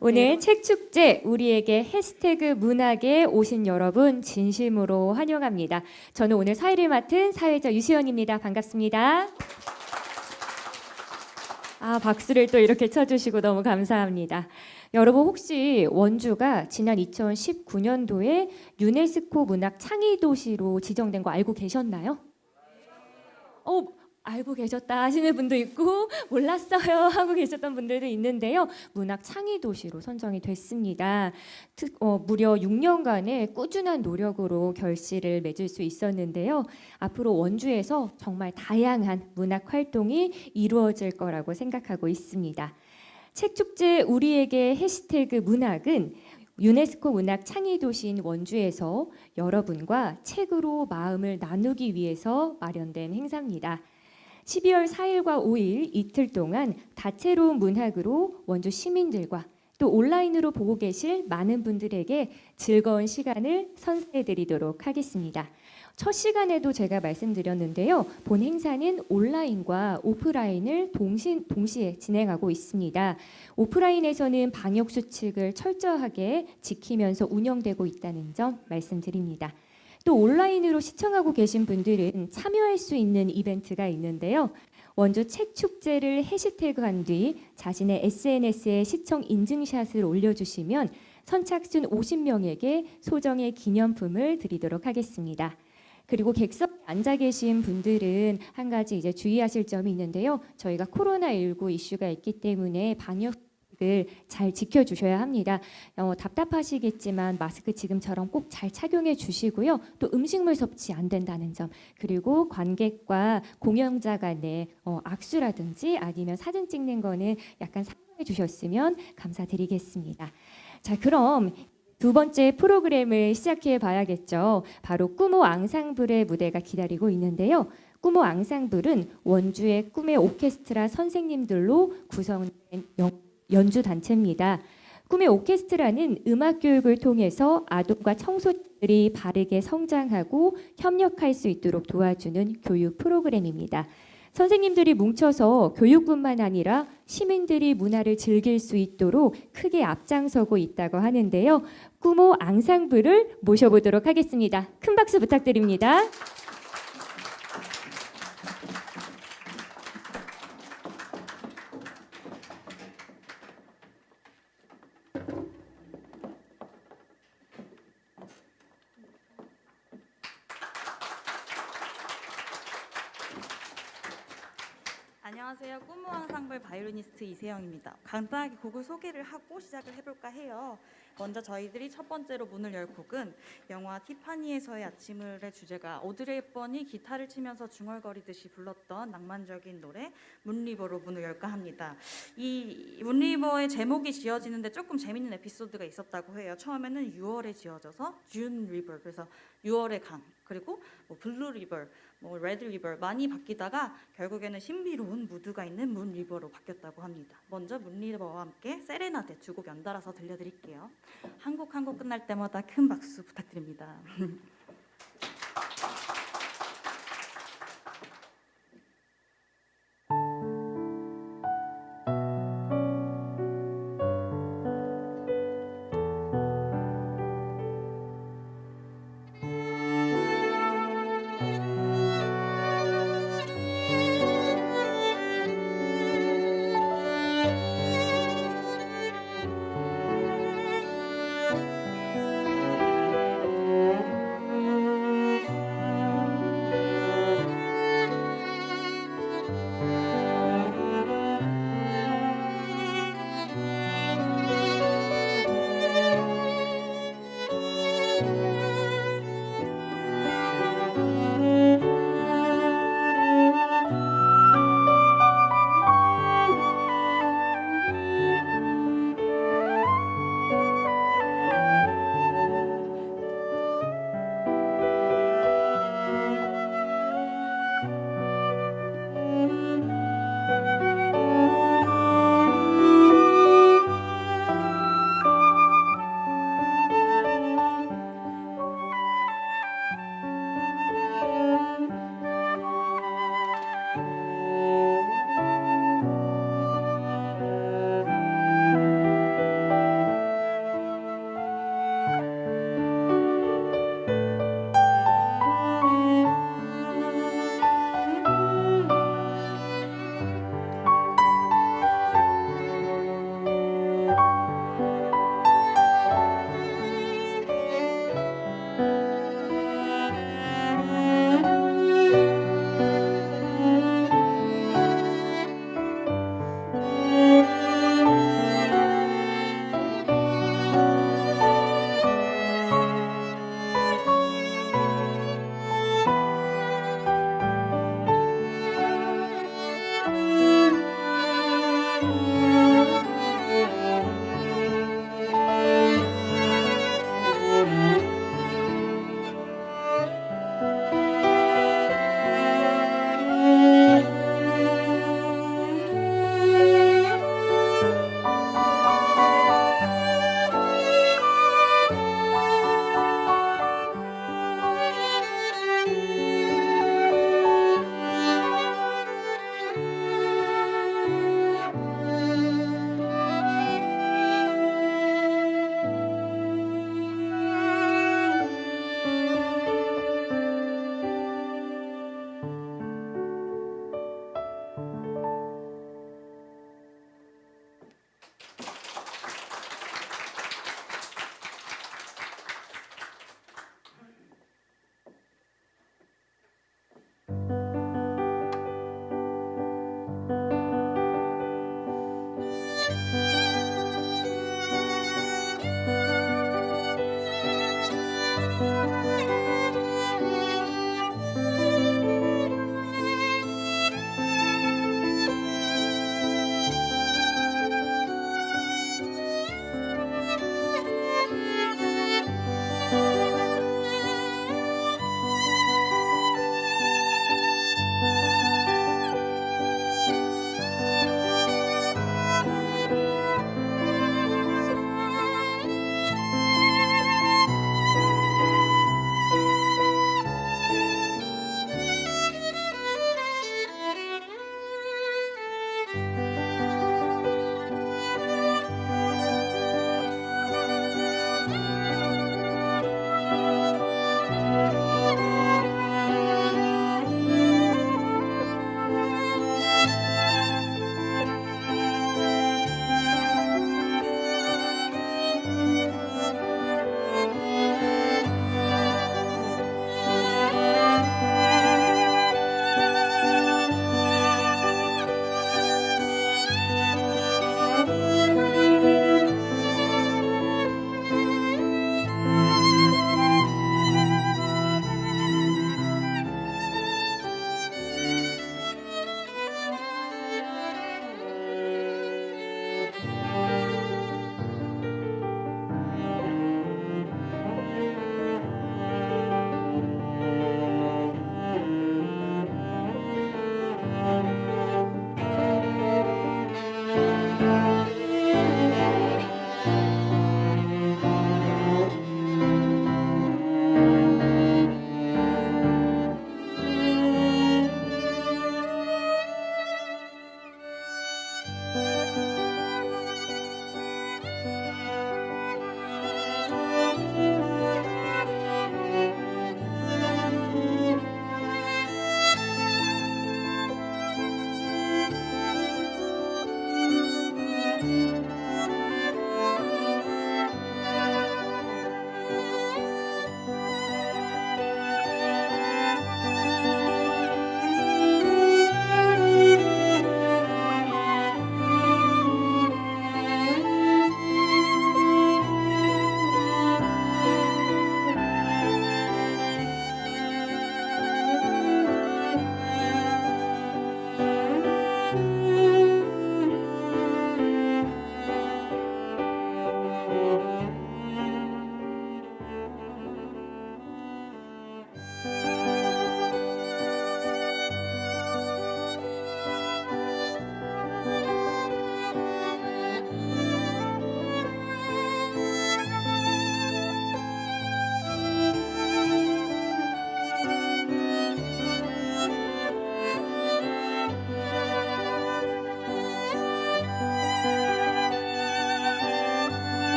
오늘 책축제 우리에게 해시태그 문학에 오신 여러분 진심으로 환영합니다. 저는 오늘 사회를 맡은 사회자 유수연입니다. 반갑습니다. 박수를 또 이렇게 쳐주시고 너무 감사합니다. 여러분 혹시 원주가 지난 2019년도에 유네스코 문학 창의 도시로 지정된 거 알고 계셨나요? 알고 계셨다 하시는 분도 있고 몰랐어요 하고 계셨던 분들도 있는데요. 문학 창의 도시로 선정이 됐습니다. 무려 6년간의 꾸준한 노력으로 결실을 맺을 수 있었는데요. 앞으로 원주에서 정말 다양한 문학 활동이 이루어질 거라고 생각하고 있습니다. 책축제 우리에게 해시태그 문학은 유네스코 문학 창의 도시인 원주에서 여러분과 책으로 마음을 나누기 위해서 마련된 행사입니다. 12월 4일과 5일 이틀 동안 다채로운 문학으로 원주 시민들과 또 온라인으로 보고 계실 많은 분들에게 즐거운 시간을 선사해드리도록 하겠습니다. 첫 시간에도 제가 말씀드렸는데요. 본 행사는 온라인과 오프라인을 동시에 진행하고 있습니다. 오프라인에서는 방역 수칙을 철저하게 지키면서 운영되고 있다는 점 말씀드립니다. 또 온라인으로 시청하고 계신 분들은 참여할 수 있는 이벤트가 있는데요. 원주 책축제를 해시태그한 뒤 자신의 SNS에 시청 인증샷을 올려주시면 선착순 50명에게 소정의 기념품을 드리도록 하겠습니다. 그리고 객석에 앉아 계신 분들은 한 가지 이제 주의하실 점이 있는데요. 저희가 코로나19 이슈가 있기 때문에 방역을 잘 지켜주셔야 합니다. 답답하시겠지만 마스크 지금처럼 꼭 잘 착용해 주시고요. 또 음식물 섭취 안 된다는 점, 그리고 관객과 공연자 간의 악수라든지 아니면 사진 찍는 거는 약간 삼가해 주셨으면 감사드리겠습니다. 자, 그럼 두 번째 프로그램을 시작해 봐야겠죠. 바로 꾸모 앙상블의 무대가 기다리고 있는데요. 꾸모 앙상블은 원주의 꿈의 오케스트라 선생님들로 구성된 연주 단체입니다. 꿈의 오케스트라는 음악 교육을 통해서 아동과 청소년들이 바르게 성장하고 협력할 수 있도록 도와주는 교육 프로그램입니다. 선생님들이 뭉쳐서 교육뿐만 아니라 시민들이 문화를 즐길 수 있도록 크게 앞장서고 있다고 하는데요. 꾸모 앙상블을 모셔보도록 하겠습니다. 큰 박수 부탁드립니다. 안녕하세요. 꿈모 앙상블 바이올리니스트 이세영입니다. 간단하게 곡을 소개를 하고 시작을 해볼까 해요. 먼저 저희들이 첫 번째로 문을 열 곡은 영화 티파니에서의 아침을의 주제가 오드리 헵번이 기타를 치면서 중얼거리듯이 불렀던 낭만적인 노래 문리버로 문을 열까 합니다. 이 문리버의 제목이 지어지는데 조금 재밌는 에피소드가 있었다고 해요. 처음에는 6월에 지어져서 준 리버, 그래서 6월의 강, 그리고 블루 리버, 레드 리버 많이 바뀌다가 결국에는 신비로운 무드가 있는 문 리버로 바뀌었다고 합니다. 먼저 문 리버와 함께 세레나데 두 곡 연달아서 들려드릴게요. 한 곡 한 곡 끝날 때마다 큰 박수 부탁드립니다.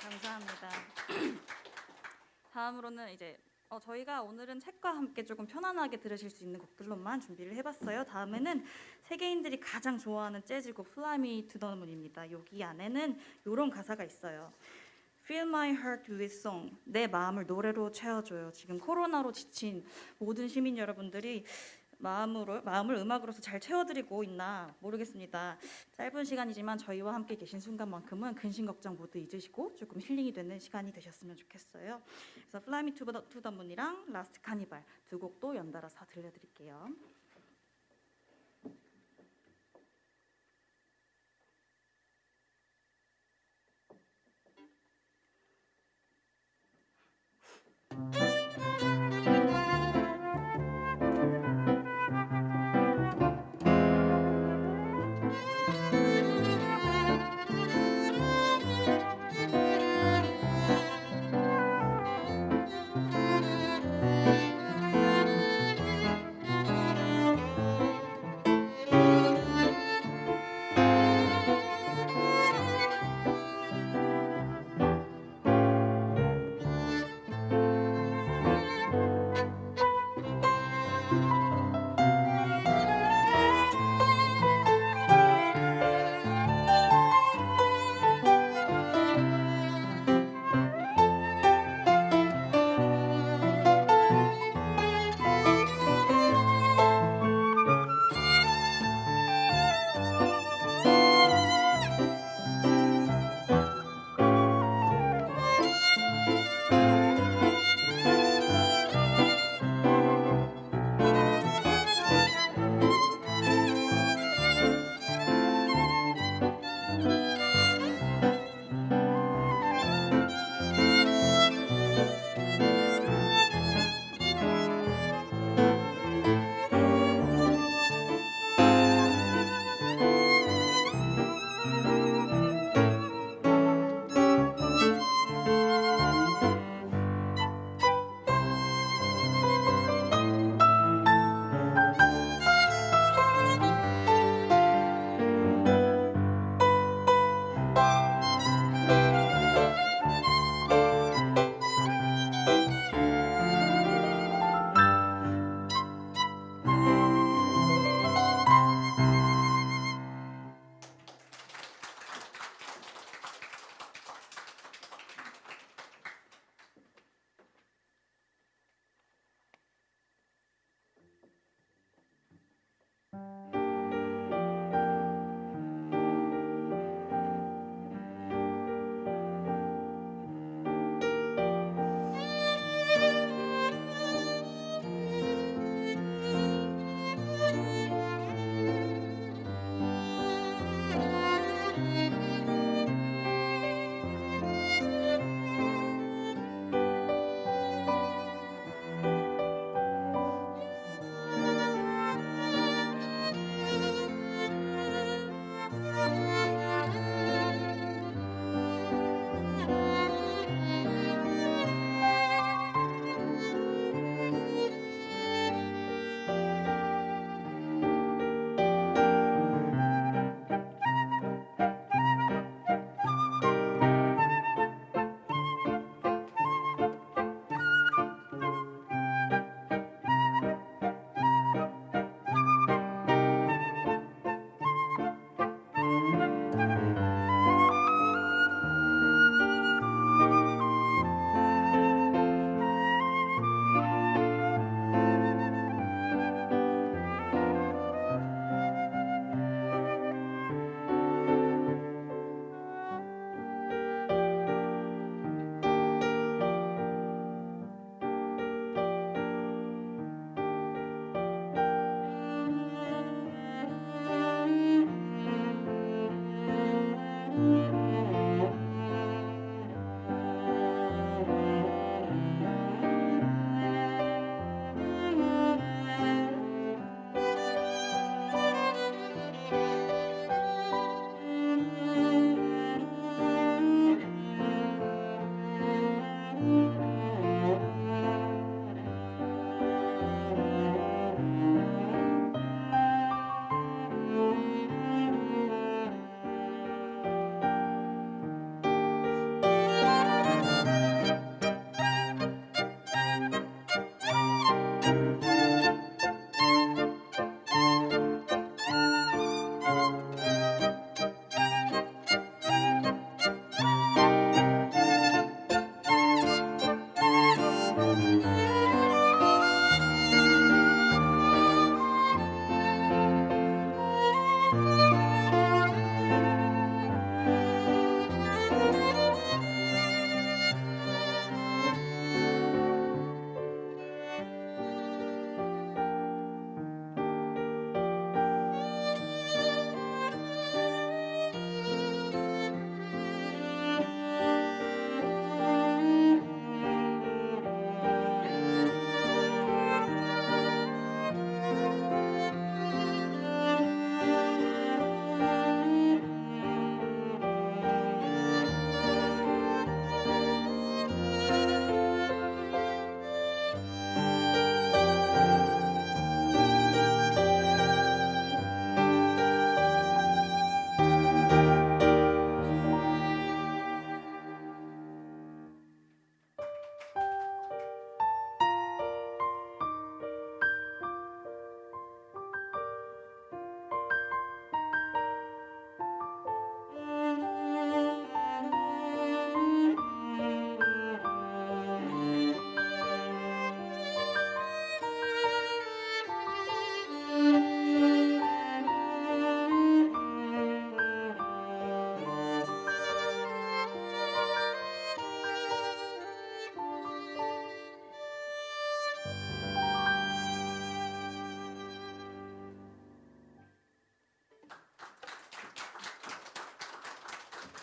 감사합니다. 다음으로는 이제 저희가 오늘은 책과 함께 조금 편안하게 들으실 수 있는 곡들로만 준비를 해봤어요. 다음에는 세계인들이 가장 좋아하는 재즈곡 Fly Me to the Moon입니다. 여기 안에는 이런 가사가 있어요. Fill my heart with song. 내 마음을 노래로 채워줘요. 지금 코로나로 지친 모든 시민 여러분들이 마음을 음악으로서 잘 채워드리고 있나 모르겠습니다. 짧은 시간이지만 저희와 함께 계신 순간만큼은 근심 걱정 모두 잊으시고 조금 힐링이 되는 시간이 되셨으면 좋겠어요. 그래서 Fly Me to the Moon이랑 Last Carnival 두 곡도 연달아서 들려드릴게요.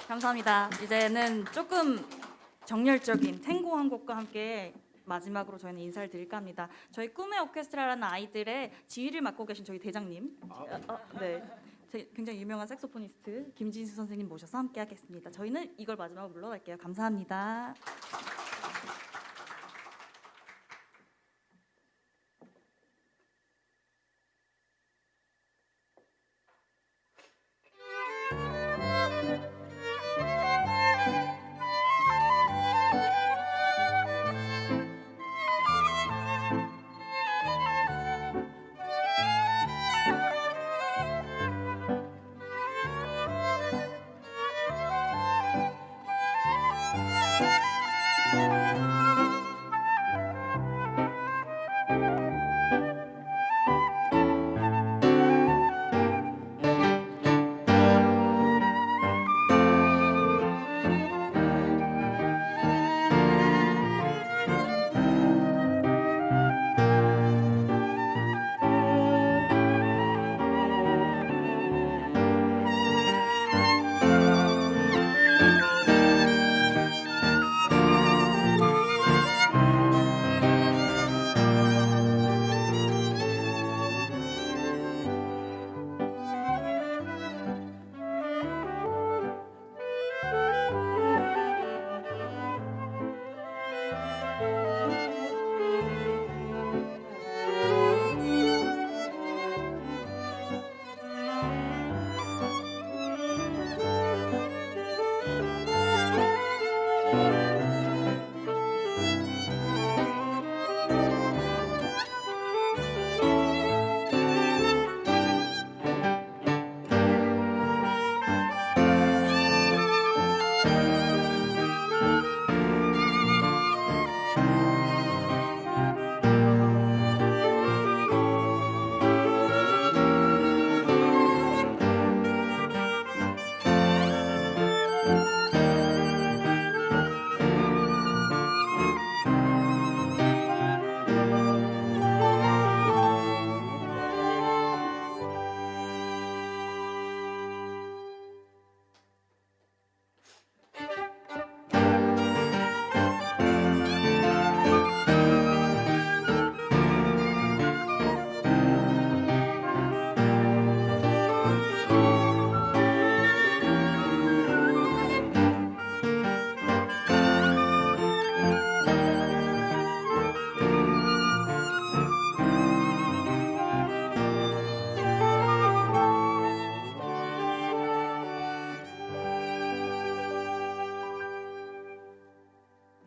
감사합니다. 이제는 조금 정열적인 탱고 한 곡과 함께 마지막으로 저희는 인사를 드릴까 합니다. 저희 꿈의 오케스트라라는 아이들의 지휘를 맡고 계신 저희 대장님, 네, 굉장히 유명한 색소포니스트 김진수 선생님 모셔서 함께 하겠습니다. 저희는 이걸 마지막으로 불러갈게요. 감사합니다.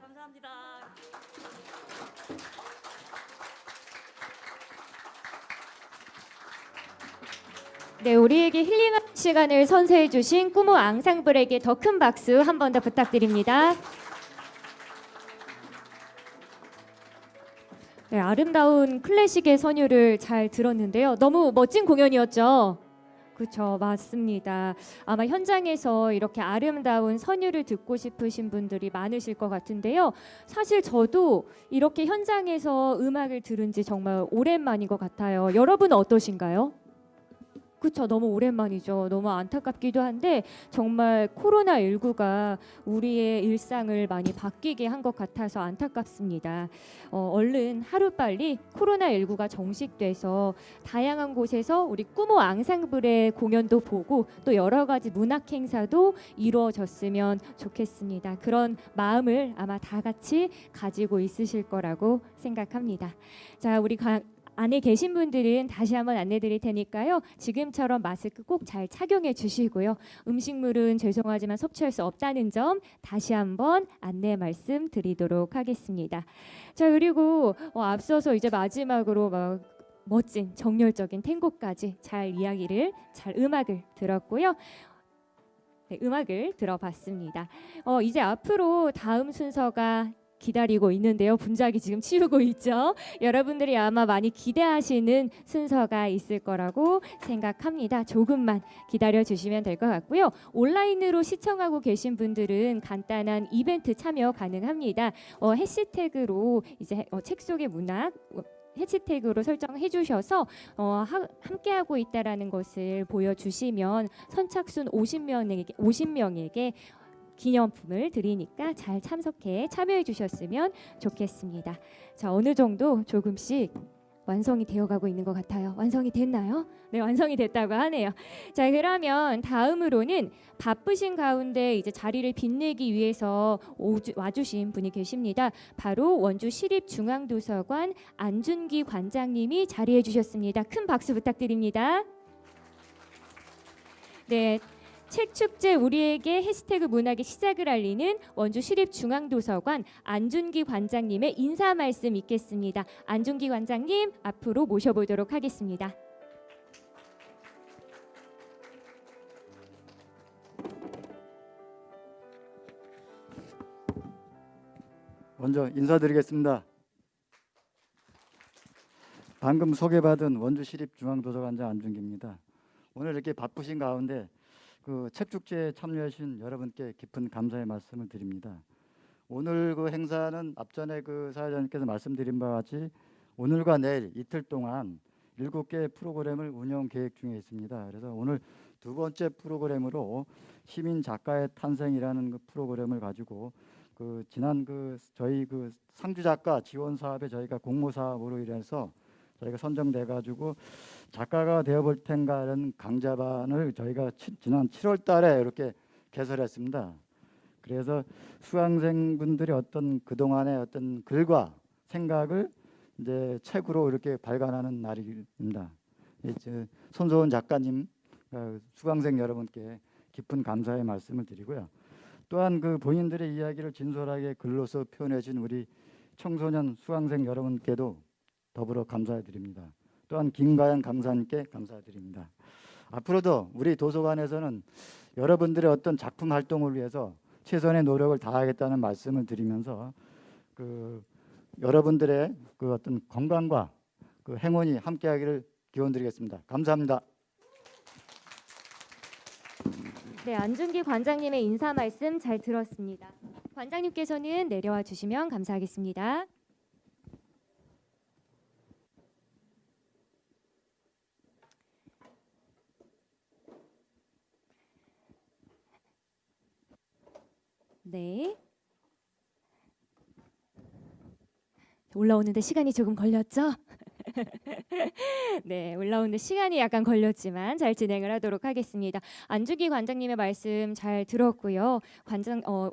감사합니다. 네, 우리에게 힐링한 시간을 선사해 주신 꾸무 앙상블에게 더 큰 박수 한 번 더 부탁드립니다. 네, 아름다운 클래식의 선율을 잘 들었는데요. 너무 멋진 공연이었죠? 그렇죠, 맞습니다. 아마 현장에서 이렇게 아름다운 선율을 듣고 싶으신 분들이 많으실 것 같은데요. 사실 저도 이렇게 현장에서 음악을 들은 지 정말 오랜만인 것 같아요. 여러분은 어떠신가요? 그렇죠. 너무 오랜만이죠. 너무 안타깝기도 한데 정말 코로나19가 우리의 일상을 많이 바뀌게 한 것 같아서 안타깝습니다. 얼른 하루빨리 코로나19가 정식돼서 다양한 곳에서 우리 꾸모 앙상블의 공연도 보고 또 여러 가지 문학 행사도 이루어졌으면 좋겠습니다. 그런 마음을 아마 다 같이 가지고 있으실 거라고 생각합니다. 자, 우리 안에 계신 분들은 다시 한번 안내 드릴 테니까요. 지금처럼 마스크 꼭 잘 착용해 주시고요. 음식물은 죄송하지만 섭취할 수 없다는 점 다시 한번 안내 말씀 드리도록 하겠습니다. 자, 그리고 앞서서 이제 마지막으로 막 멋진 정열적인 탱고까지 잘 음악을 들었고요. 네, 음악을 들어봤습니다. 이제 앞으로 다음 순서가 기다리고 있는데요. 분장이 지금 치우고 있죠. 여러분들이 아마 많이 기대하시는 순서가 있을 거라고 생각합니다. 조금만 기다려 주시면 될 것 같고요. 온라인으로 시청하고 계신 분들은 간단한 이벤트 참여 가능합니다. 해시태그로 이제 책 속의 문학 해시태그로 설정해 주셔서 함께하고 있다라는 것을 보여주시면 선착순 50명에게 기념품을 드리니까 잘 참여해 주셨으면 좋겠습니다. 자, 어느 정도 조금씩 완성이 되어가고 있는 것 같아요. 완성이 됐나요? 네, 완성이 됐다고 하네요. 자, 그러면 다음으로는 바쁘신 가운데 이제 자리를 빛내기 위해서 와주신 분이 계십니다. 바로 원주 시립중앙도서관 안준기 관장님이 자리해 주셨습니다. 큰 박수 부탁드립니다. 네. 책축제 우리에게 해시태그 문학의 시작을 알리는 원주 시립중앙도서관 안준기 관장님의 인사 말씀 있겠습니다. 안준기 관장님 앞으로 모셔보도록 하겠습니다. 먼저 인사드리겠습니다. 방금 소개받은 원주시립중앙도서관장 안준기입니다. 오늘 이렇게 바쁘신 가운데 그 책축제에 참여하신 여러분께 깊은 감사의 말씀을 드립니다. 오늘 그 행사는 앞전에 그 사회자님께서 말씀드린 바와 같이 오늘과 내일 이틀 동안 7개 프로그램을 운영 계획 중에 있습니다. 그래서 오늘 두 번째 프로그램으로 시민 작가의 탄생이라는 그 프로그램을 가지고 그 지난 그 저희 그 상주 작가 지원 사업에 저희가 공모 사업으로 인해서 저희가 선정돼 가지고 작가가 되어볼 텐가라는 강좌반을 저희가 지난 7월 달에 이렇게 개설했습니다. 그래서 수강생분들의 어떤 그동안의 어떤 글과 생각을 이제 책으로 이렇게 발간하는 날입니다. 이제 손소은 작가님, 수강생 여러분께 깊은 감사의 말씀을 드리고요. 또한 그 본인들의 이야기를 진솔하게 글로서 표현해 준 우리 청소년 수강생 여러분께도 더불어 감사드립니다. 또한 김가연 강사님께 감사드립니다. 앞으로도 우리 도서관에서는 여러분들의 어떤 작품 활동을 위해서 최선의 노력을 다하겠다는 말씀을 드리면서 그 여러분들의 그 어떤 건강과 그 행운이 함께하기를 기원드리겠습니다. 감사합니다. 네, 안준기 관장님의 인사 말씀 잘 들었습니다. 관장님께서는 내려와 주시면 감사하겠습니다. 네. 올라오는데 시간이 조금 걸렸죠? 네, 올라오는데 시간이 약간 걸렸지만 잘 진행을 하도록 하겠습니다. 안준기 관장님의 말씀 잘 들었고요.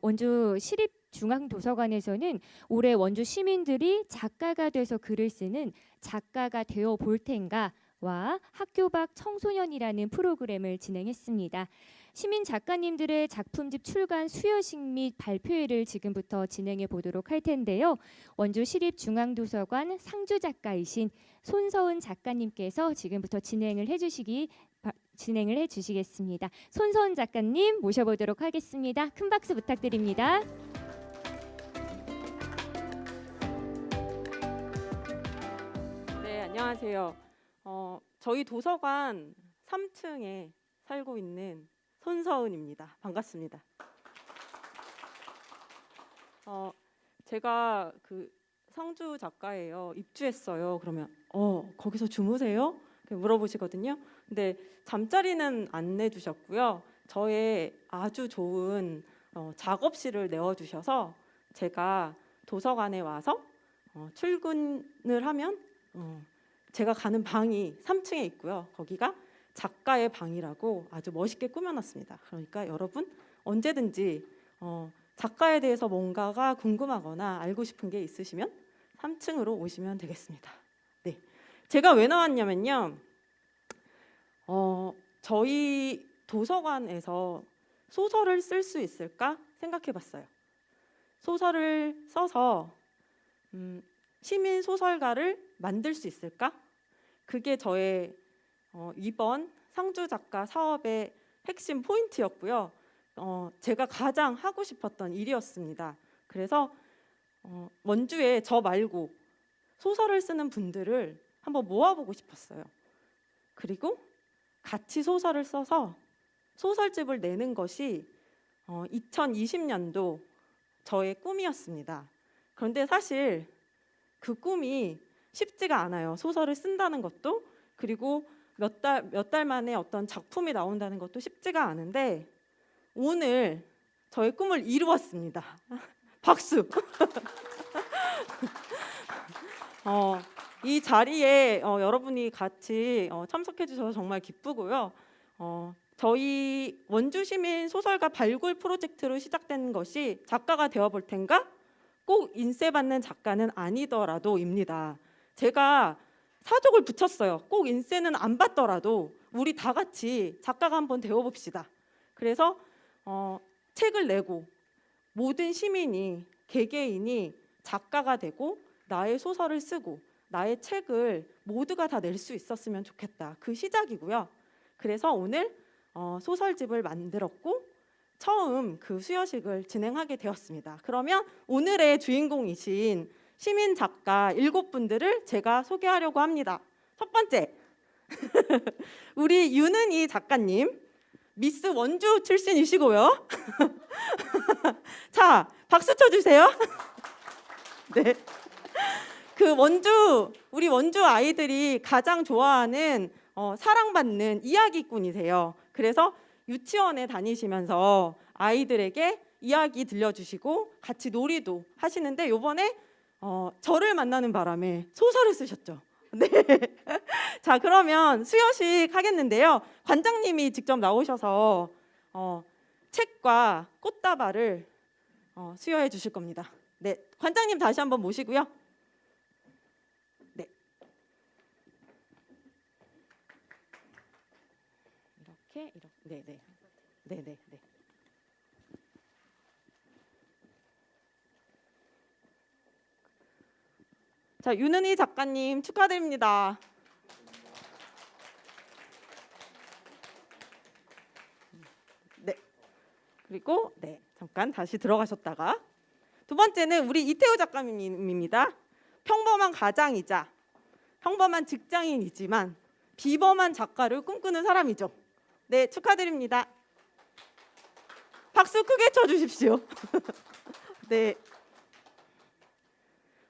원주 시립중앙도서관에서는 올해 원주 시민들이 작가가 돼서 글을 쓰는 작가가 되어 볼 텐가와 학교 밖 청소년이라는 프로그램을 진행했습니다. 시민 작가님들의 작품집 출간 수여식 및 발표회를 지금부터 진행해 보도록 할 텐데요. 원주 시립중앙도서관 상주 작가이신 손서은 작가님께서 지금부터 진행을 해주시겠습니다. 손서은 작가님 모셔보도록 하겠습니다. 큰 박수 부탁드립니다. 네, 안녕하세요. 저희 도서관 3층에 살고 있는 손서은입니다. 반갑습니다. 제가 그 상주 작가예요. 입주했어요. 그러면 거기서 주무세요? 물어보시거든요. 근데 잠자리는 안 내주셨고요. 저의 아주 좋은 작업실을 내어주셔서 제가 도서관에 와서 출근을 하면 제가 가는 방이 3층에 있고요. 거기가 작가의 방이라고 아주 멋있게 꾸며놨습니다. 그러니까 여러분 언제든지 작가에 대해서 뭔가가 궁금하거나 알고 싶은 게 있으시면 3층으로 오시면 되겠습니다. 네, 제가 왜 나왔냐면요. 저희 도서관에서 소설을 쓸 수 있을까 생각해봤어요. 소설을 써서 시민 소설가를 만들 수 있을까? 그게 저의 이번 상주 작가 사업의 핵심 포인트였고요. 제가 가장 하고 싶었던 일이었습니다. 그래서 원주에 저 말고 소설을 쓰는 분들을 한번 모아보고 싶었어요. 그리고 같이 소설을 써서 소설집을 내는 것이 2020년도 저의 꿈이었습니다. 그런데 사실 그 꿈이 쉽지가 않아요. 소설을 쓴다는 것도, 그리고 몇 달 만에 어떤 작품이 나온다는 것도 쉽지가 않은데 오늘 저의 꿈을 이루었습니다. 박수. 이 자리에 여러분이 같이 참석해 주셔서 정말 기쁘고요. 저희 원주시민 소설가 발굴 프로젝트로 시작된 것이 작가가 되어볼 텐가? 꼭 인세 받는 작가는 아니더라도입니다. 제가 사족을 붙였어요. 꼭 인세는 안 받더라도 우리 다 같이 작가가 한번 되어봅시다. 그래서 책을 내고 모든 시민이, 개개인이 작가가 되고 나의 소설을 쓰고 나의 책을 모두가 다 낼 수 있었으면 좋겠다. 그 시작이고요. 그래서 오늘 소설집을 만들었고 처음 그 수여식을 진행하게 되었습니다. 그러면 오늘의 주인공이신 시민 작가 7분들을 제가 소개하려고 합니다. 첫 번째, 우리 윤은희 작가님, 미스 원주 출신이시고요. 자, 박수 쳐주세요. 네. 우리 원주 아이들이 가장 좋아하는 사랑받는 이야기꾼이세요. 그래서 유치원에 다니시면서 아이들에게 이야기 들려주시고 같이 놀이도 하시는데 요번에 저를 만나는 바람에 소설을 쓰셨죠. 네. 자, 그러면 수여식 하겠는데요. 관장님이 직접 나오셔서 책과 꽃다발을 수여해 주실 겁니다. 네, 관장님 다시 한번 모시고요. 네. 이렇게. 네. 자, 윤은희 작가님 축하드립니다. 네. 그리고 잠깐 다시 들어가셨다가 두 번째는 우리 이태우 작가님입니다. 평범한 가장이자 평범한 직장인이지만 비범한 작가를 꿈꾸는 사람이죠. 네, 축하드립니다. 박수 크게 쳐주십시오. 네.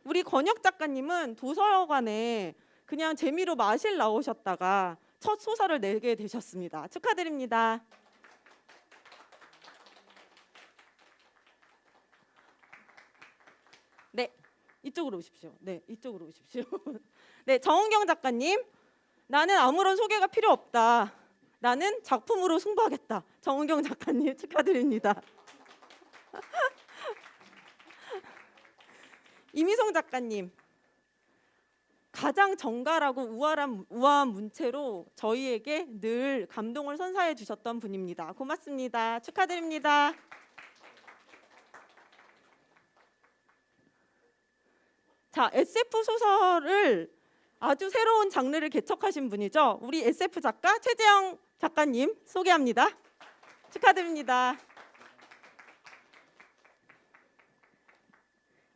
우리 권혁 작가님은 도서관에 그냥 재미로 마실 나오셨다가 첫 소설을 내게 되셨습니다. 축하드립니다. 네, 이쪽으로 오십시오. 네, 이쪽으로 오십시오. 네, 정은경 작가님, 나는 아무런 소개가 필요 없다. 나는 작품으로 승부하겠다. 정은경 작가님 축하드립니다. 이미송 작가님, 가장 정갈하고 우아한 문체로 저희에게 늘 감동을 선사해 주셨던 분입니다. 고맙습니다. 축하드립니다. 자, SF 소설을 아주 새로운 장르를 개척하신 분이죠. 우리 SF 작가 최재영 작가님 소개합니다. 축하드립니다.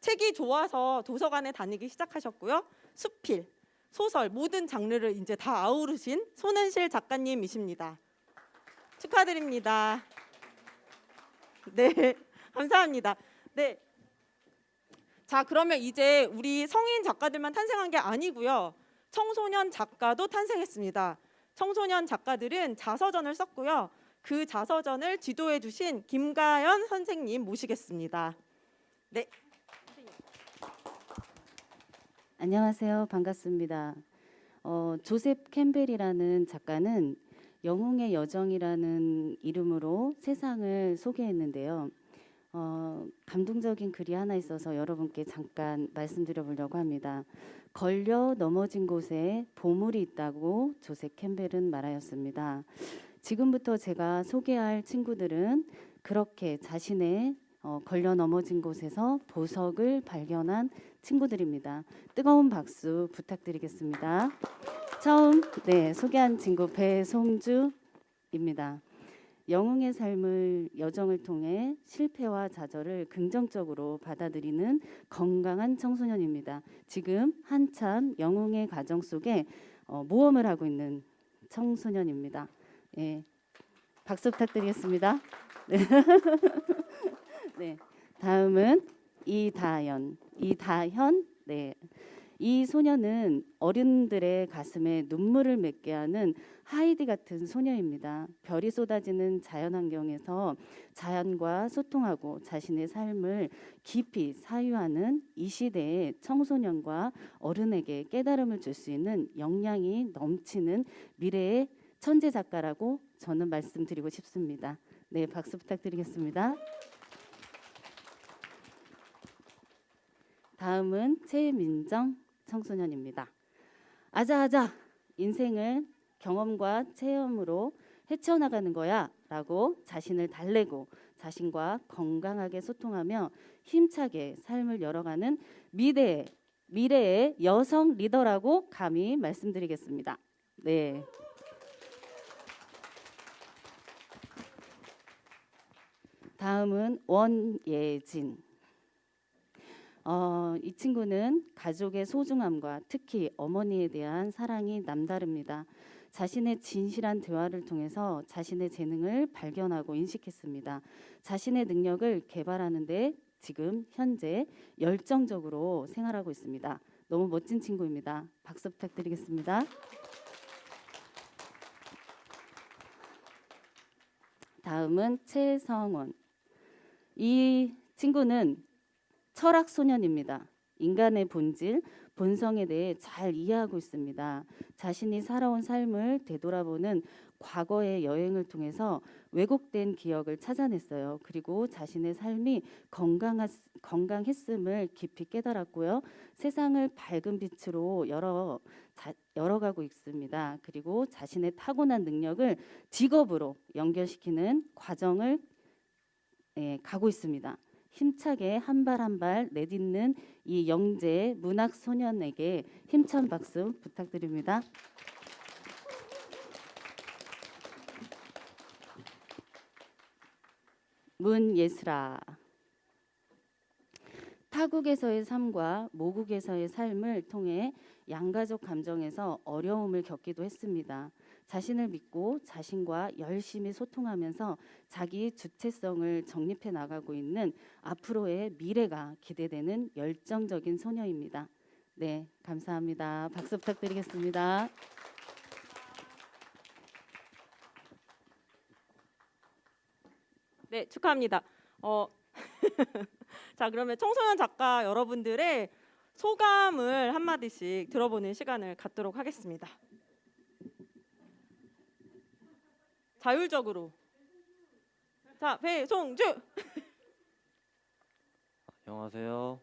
책이 좋아서 도서관에 다니기 시작하셨고요. 수필, 소설 모든 장르를 이제 다 아우르신 손은실 작가님이십니다. 축하드립니다. 네, 감사합니다. 네. 자, 그러면 이제 우리 성인 작가들만 탄생한 게 아니고요. 청소년 작가도 탄생했습니다. 청소년 작가들은 자서전을 썼고요. 그 자서전을 지도해 주신 김가연 선생님 모시겠습니다. 네. 안녕하세요. 반갑습니다. 조셉 캠벨이라는 작가는 영웅의 여정이라는 이름으로 세상을 소개했는데요. 감동적인 글이 하나 있어서 여러분께 잠깐 말씀드려 보려고 합니다. 걸려 넘어진 곳에 보물이 있다고 조셉 캠벨은 말하였습니다. 지금부터 제가 소개할 친구들은 그렇게 자신의 걸려 넘어진 곳에서 보석을 발견한 친구들입니다. 뜨거운 박수 부탁드리겠습니다. 처음 소개한 친구 배송주입니다. 영웅의 삶을 여정을 통해 실패와 좌절을 긍정적으로 받아들이는 건강한 청소년입니다. 지금 한참 영웅의 과정 속에 모험을 하고 있는 청소년입니다. 예, 박수 부탁드리겠습니다. 네. 네, 다음은 이다현. 네, 이 소녀는 어른들의 가슴에 눈물을 맺게 하는 하이디 같은 소녀입니다. 별이 쏟아지는 자연환경에서 자연과 소통하고 자신의 삶을 깊이 사유하는 이 시대의 청소년과 어른에게 깨달음을 줄 수 있는 역량이 넘치는 미래의 천재 작가라고 저는 말씀드리고 싶습니다. 네, 박수 부탁드리겠습니다. 다음은 최민정 청소년입니다. 아자아자, 인생을 경험과 체험으로 헤쳐나가는 거야 라고 자신을 달래고 자신과 건강하게 소통하며 힘차게 삶을 열어가는 미래의 여성 리더라고 감히 말씀드리겠습니다. 네. 다음은 원예진. 이 친구는 가족의 소중함과 특히 어머니에 대한 사랑이 남다릅니다. 자신의 진실한 대화를 통해서 자신의 재능을 발견하고 인식했습니다. 자신의 능력을 개발하는 데 지금 현재 열정적으로 생활하고 있습니다. 너무 멋진 친구입니다. 박수 부탁드리겠습니다. 다음은 최성원. 이 친구는 철학 소년입니다. 인간의 본질, 본성에 대해 잘 이해하고 있습니다. 자신이 살아온 삶을 되돌아보는 과거의 여행을 통해서 왜곡된 기억을 찾아냈어요. 그리고 자신의 삶이 건강했음을 깊이 깨달았고요. 세상을 밝은 빛으로 열어가고 있습니다. 그리고 자신의 타고난 능력을 직업으로 연결시키는 과정을 가고 있습니다. 힘차게 한 발 한 발 내딛는 이 영재 문학 소년에게 힘찬 박수 부탁드립니다. 문예슬아. 타국에서의 삶과 모국에서의 삶을 통해 양가적 감정에서 어려움을 겪기도 했습니다. 자신을 믿고 자신과 열심히 소통하면서 자기 주체성을 정립해 나가고 있는 앞으로의 미래가 기대되는 열정적인 소녀입니다. 네, 감사합니다. 박수 부탁드리겠습니다. 네, 축하합니다. 자, 그러면 청소년 작가 여러분들의 소감을 한마디씩 들어보는 시간을 갖도록 하겠습니다. 자율적으로. 자, 배송주. 안녕하세요.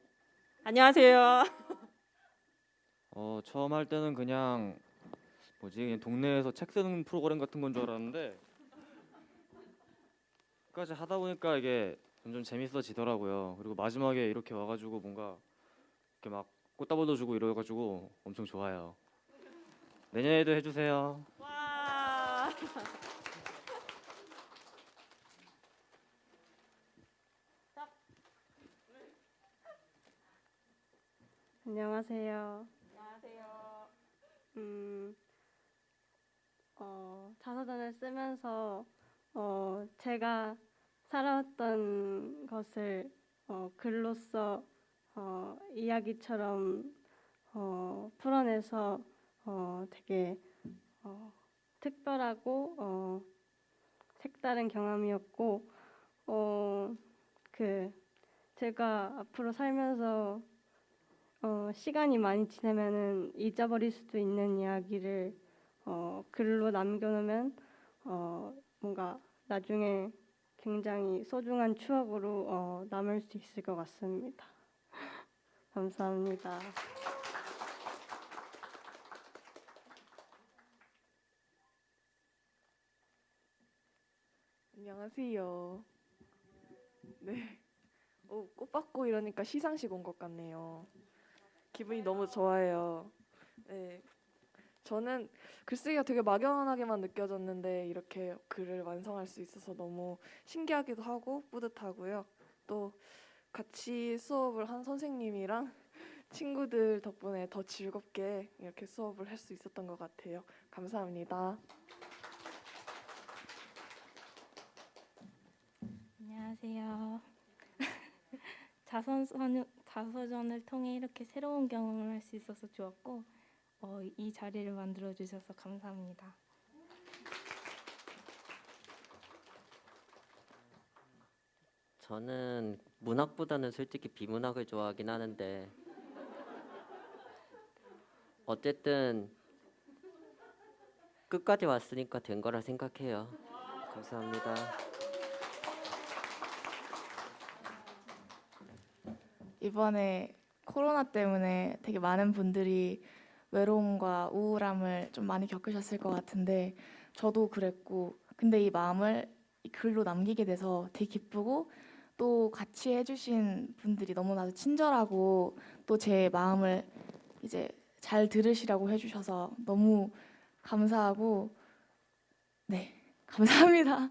안녕하세요. 처음 할 때는 그냥 그냥 동네에서 책 쓰는 프로그램 같은 건 줄 알았는데 끝까지 하다 보니까 이게 점점 재밌어지더라고요. 그리고 마지막에 이렇게 와가지고 뭔가 이렇게 막 꽃다발도 주고 이래가지고 엄청 좋아요. 내년에도 해주세요. 와. 안녕하세요. 안녕하세요. 자서전을 쓰면서 제가 살아왔던 것을 글로써 이야기처럼 풀어내서 되게 특별하고 색다른 경험이었고 제가 앞으로 살면서 시간이 많이 지나면은 잊어버릴 수도 있는 이야기를 글로 남겨놓으면 뭔가 나중에 굉장히 소중한 추억으로 남을 수 있을 것 같습니다. 감사합니다. 안녕하세요. 네. 꽃 받고 이러니까 시상식 온 것 같네요. 기분이 너무 좋아요. 네. 저는 글쓰기가 되게 막연하게만 느껴졌는데 이렇게 글을 완성할 수 있어서 너무 신기하기도 하고 뿌듯하고요. 또 같이 수업을 한 선생님이랑 친구들 덕분에 더 즐겁게 이렇게 수업을 할 수 있었던 것 같아요. 감사합니다. 안녕하세요. 가서전을 통해 이렇게 새로운 경험을 할 수 있어서 좋았고 이 자리를 만들어 주셔서 감사합니다. 저는 문학보다는 솔직히 비문학을 좋아하긴 하는데 어쨌든 끝까지 왔으니까 된 거라 생각해요. 감사합니다. 이번에 코로나 때문에 되게 많은 분들이 외로움과 우울함을 좀 많이 겪으셨을 것 같은데 저도 그랬고, 근데 이 마음을 이 글로 남기게 돼서 되게 기쁘고, 또 같이 해주신 분들이 너무나도 친절하고 또 제 마음을 이제 잘 들으시라고 해주셔서 너무 감사하고, 네, 감사합니다.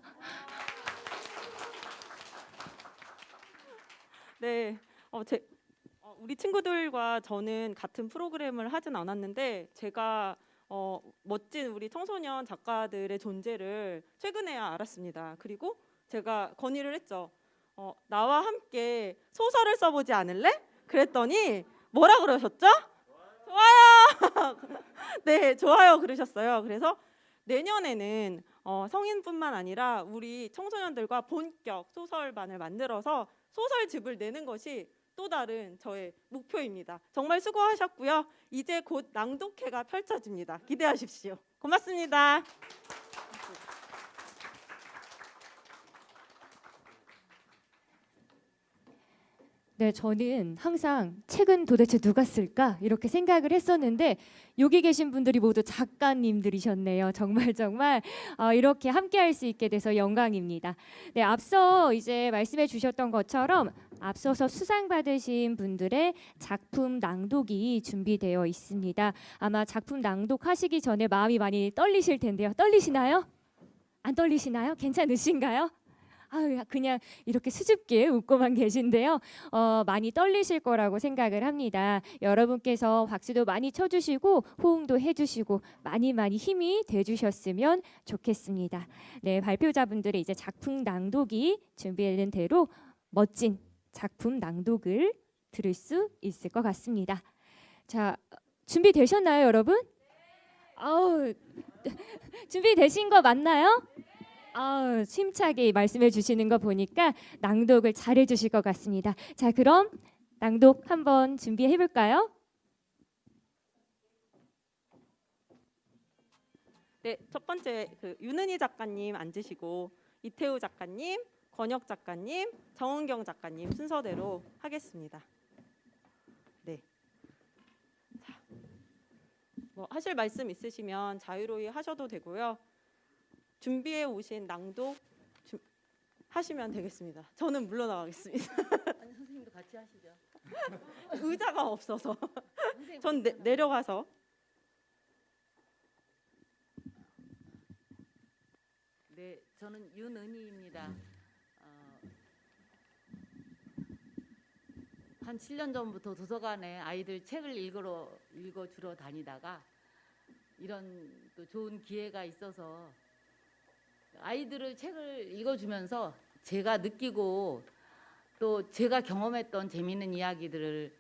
네, 우리 친구들과 저는 같은 프로그램을 하진 않았는데 제가 멋진 우리 청소년 작가들의 존재를 최근에야 알았습니다. 그리고 제가 건의를 했죠. 나와 함께 소설을 써보지 않을래? 그랬더니 뭐라 그러셨죠? 좋아요. 네, 좋아요 그러셨어요. 그래서 내년에는 성인뿐만 아니라 우리 청소년들과 본격 소설반을 만들어서 소설집을 내는 것이 또 다른 저의 목표입니다. 정말 수고하셨고요. 이제 곧 낭독회가 펼쳐집니다. 기대하십시오. 고맙습니다. 네, 저는 항상 책은 도대체 누가 쓸까 이렇게 생각을 했었는데 여기 계신 분들이 모두 작가님들이셨네요. 정말 이렇게 함께할 수 있게 돼서 영광입니다. 네, 앞서 이제 말씀해 주셨던 것처럼 앞서서 수상 받으신 분들의 작품 낭독이 준비되어 있습니다. 아마 작품 낭독하시기 전에 마음이 많이 떨리실 텐데요. 떨리시나요? 안 떨리시나요? 괜찮으신가요? 그냥 이렇게 수줍게 웃고만 계신데요. 많이 떨리실 거라고 생각을 합니다. 여러분께서 박수도 많이 쳐주시고 호응도 해주시고 많이 힘이 돼주셨으면 좋겠습니다. 네, 발표자분들의 이제 작품 낭독이 준비되는 대로 멋진 작품 낭독을 들을 수 있을 것 같습니다. 자, 준비되셨나요, 여러분? 준비되신 거 맞나요? 힘차게 말씀해 주시는 거 보니까 낭독을 잘해 주실 것 같습니다. 자, 그럼 낭독 한번 준비해 볼까요? 네, 첫 번째 윤은희 작가님 앉으시고 이태우 작가님, 권혁 작가님, 정은경 작가님 순서대로 하겠습니다. 네. 자, 뭐 하실 말씀 있으시면 자유로이 하셔도 되고요. 준비해 오신 낭독 하시면 되겠습니다. 저는 물러나가겠습니다. 아니, 선생님도 같이 하시죠. 의자가 없어서 전 내려가서. 네, 저는 윤은희입니다. 한 7년 전부터 도서관에 아이들 책을 읽어주러 다니다가 이런 또 좋은 기회가 있어서 아이들을 책을 읽어주면서 제가 느끼고 또 제가 경험했던 재미있는 이야기들을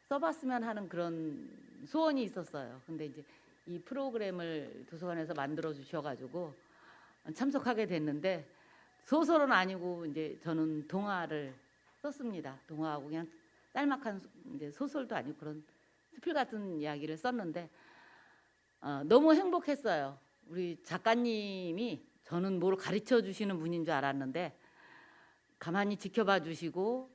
써봤으면 하는 그런 소원이 있었어요. 근데 이제 이 프로그램을 도서관에서 만들어 주셔가지고 참석하게 됐는데, 소설은 아니고 이제 저는 동화를 썼습니다. 동화하고 그냥 짤막한 이제 소설도 아니고 그런 수필 같은 이야기를 썼는데 너무 행복했어요. 우리 작가님이 저는 뭘 가르쳐 주시는 분인 줄 알았는데 가만히 지켜봐 주시고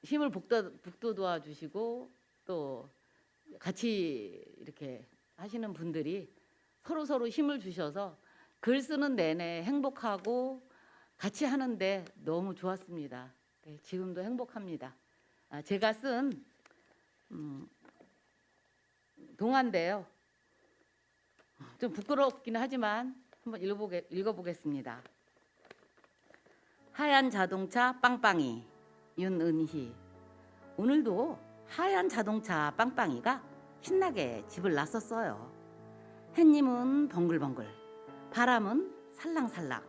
힘을 북돋아 주시고 또 같이 이렇게 하시는 분들이 서로 힘을 주셔서 글 쓰는 내내 행복하고 같이 하는데 너무 좋았습니다. 네, 지금도 행복합니다. 제가 쓴 동화인데요. 좀 부끄럽긴 하지만 한번 읽어보겠습니다. 하얀 자동차 빵빵이, 윤은희. 오늘도 하얀 자동차 빵빵이가 신나게 집을 나섰어요. 햇님은 벙글벙글, 바람은 살랑살랑.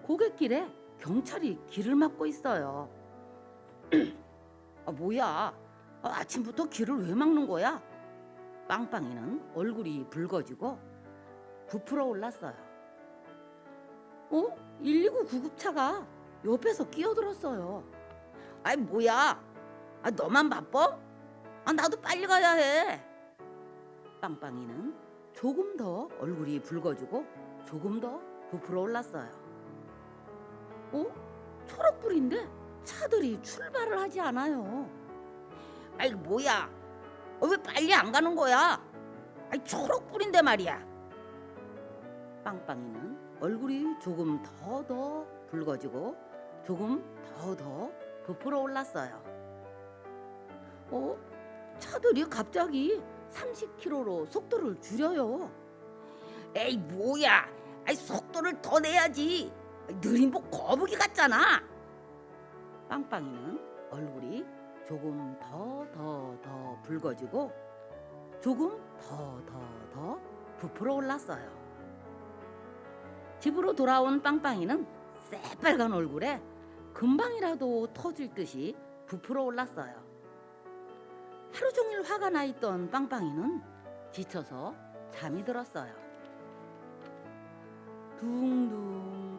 고갯길에 경찰이 길을 막고 있어요. 뭐야? 아침부터 길을 왜 막는 거야? 빵빵이는 얼굴이 붉어지고 부풀어 올랐어요. 119 구급차가 옆에서 끼어들었어요. 아이 뭐야? 너만 바빠? 나도 빨리 가야 해. 빵빵이는 조금 더 얼굴이 붉어지고 조금 더 부풀어 올랐어요. 초록불인데 차들이 출발을 하지 않아요. 아이 뭐야? 왜 빨리 안 가는 거야? 초록불인데 말이야. 빵빵이는 얼굴이 조금 더 붉어지고 조금 더 부풀어 올랐어요. 차들이 갑자기 30km로 속도를 줄여요. 에이 뭐야? 속도를 더 내야지. 느린 복 거북이 같잖아. 빵빵이는 얼굴이 조금 더 붉어지고 조금 더 부풀어 올랐어요. 집으로 돌아온 빵빵이는 새빨간 얼굴에 금방이라도 터질 듯이 부풀어 올랐어요. 하루 종일 화가 나 있던 빵빵이는 지쳐서 잠이 들었어요. 둥둥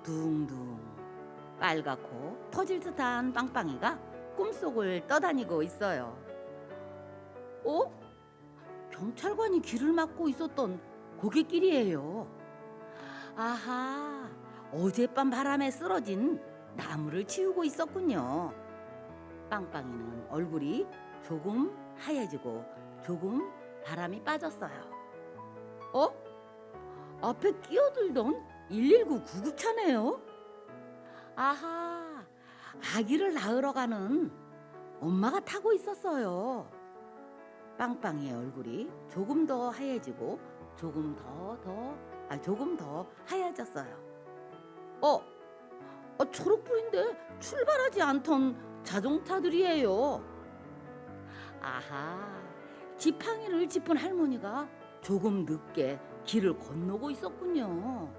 빨갛고 터질 듯한 빵빵이가 꿈속을 떠다니고 있어요. 경찰관이 길을 막고 있었던 고갯길이에요. 아하, 어젯밤 바람에 쓰러진 나무를 치우고 있었군요. 빵빵이는 얼굴이 조금 하얘지고 조금 바람이 빠졌어요. 앞에 끼어들던 119 구급차네요. 아하, 아기를 낳으러 가는 엄마가 타고 있었어요. 빵빵이의 얼굴이 조금 더 하얘지고 조금 더 하얘졌어요. 초록불인데 출발하지 않던 자동차들이에요. 아하, 지팡이를 짚은 할머니가 조금 늦게 길을 건너고 있었군요.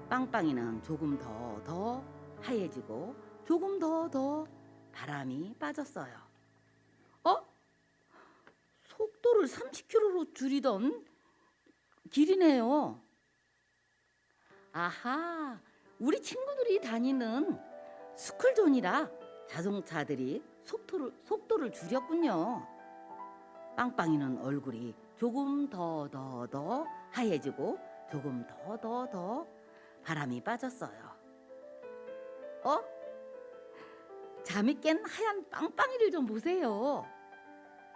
빵빵이는 조금 더 하얘지고 조금 더 바람이 빠졌어요. 속도를 30km로 줄이던 길이네요. 아하, 우리 친구들이 다니는 스쿨존이라 자동차들이 속도를 줄였군요. 빵빵이는 얼굴이 조금 더 하얘지고 조금 더 바람이 빠졌어요. 잠이 깬 하얀 빵빵이를 좀 보세요.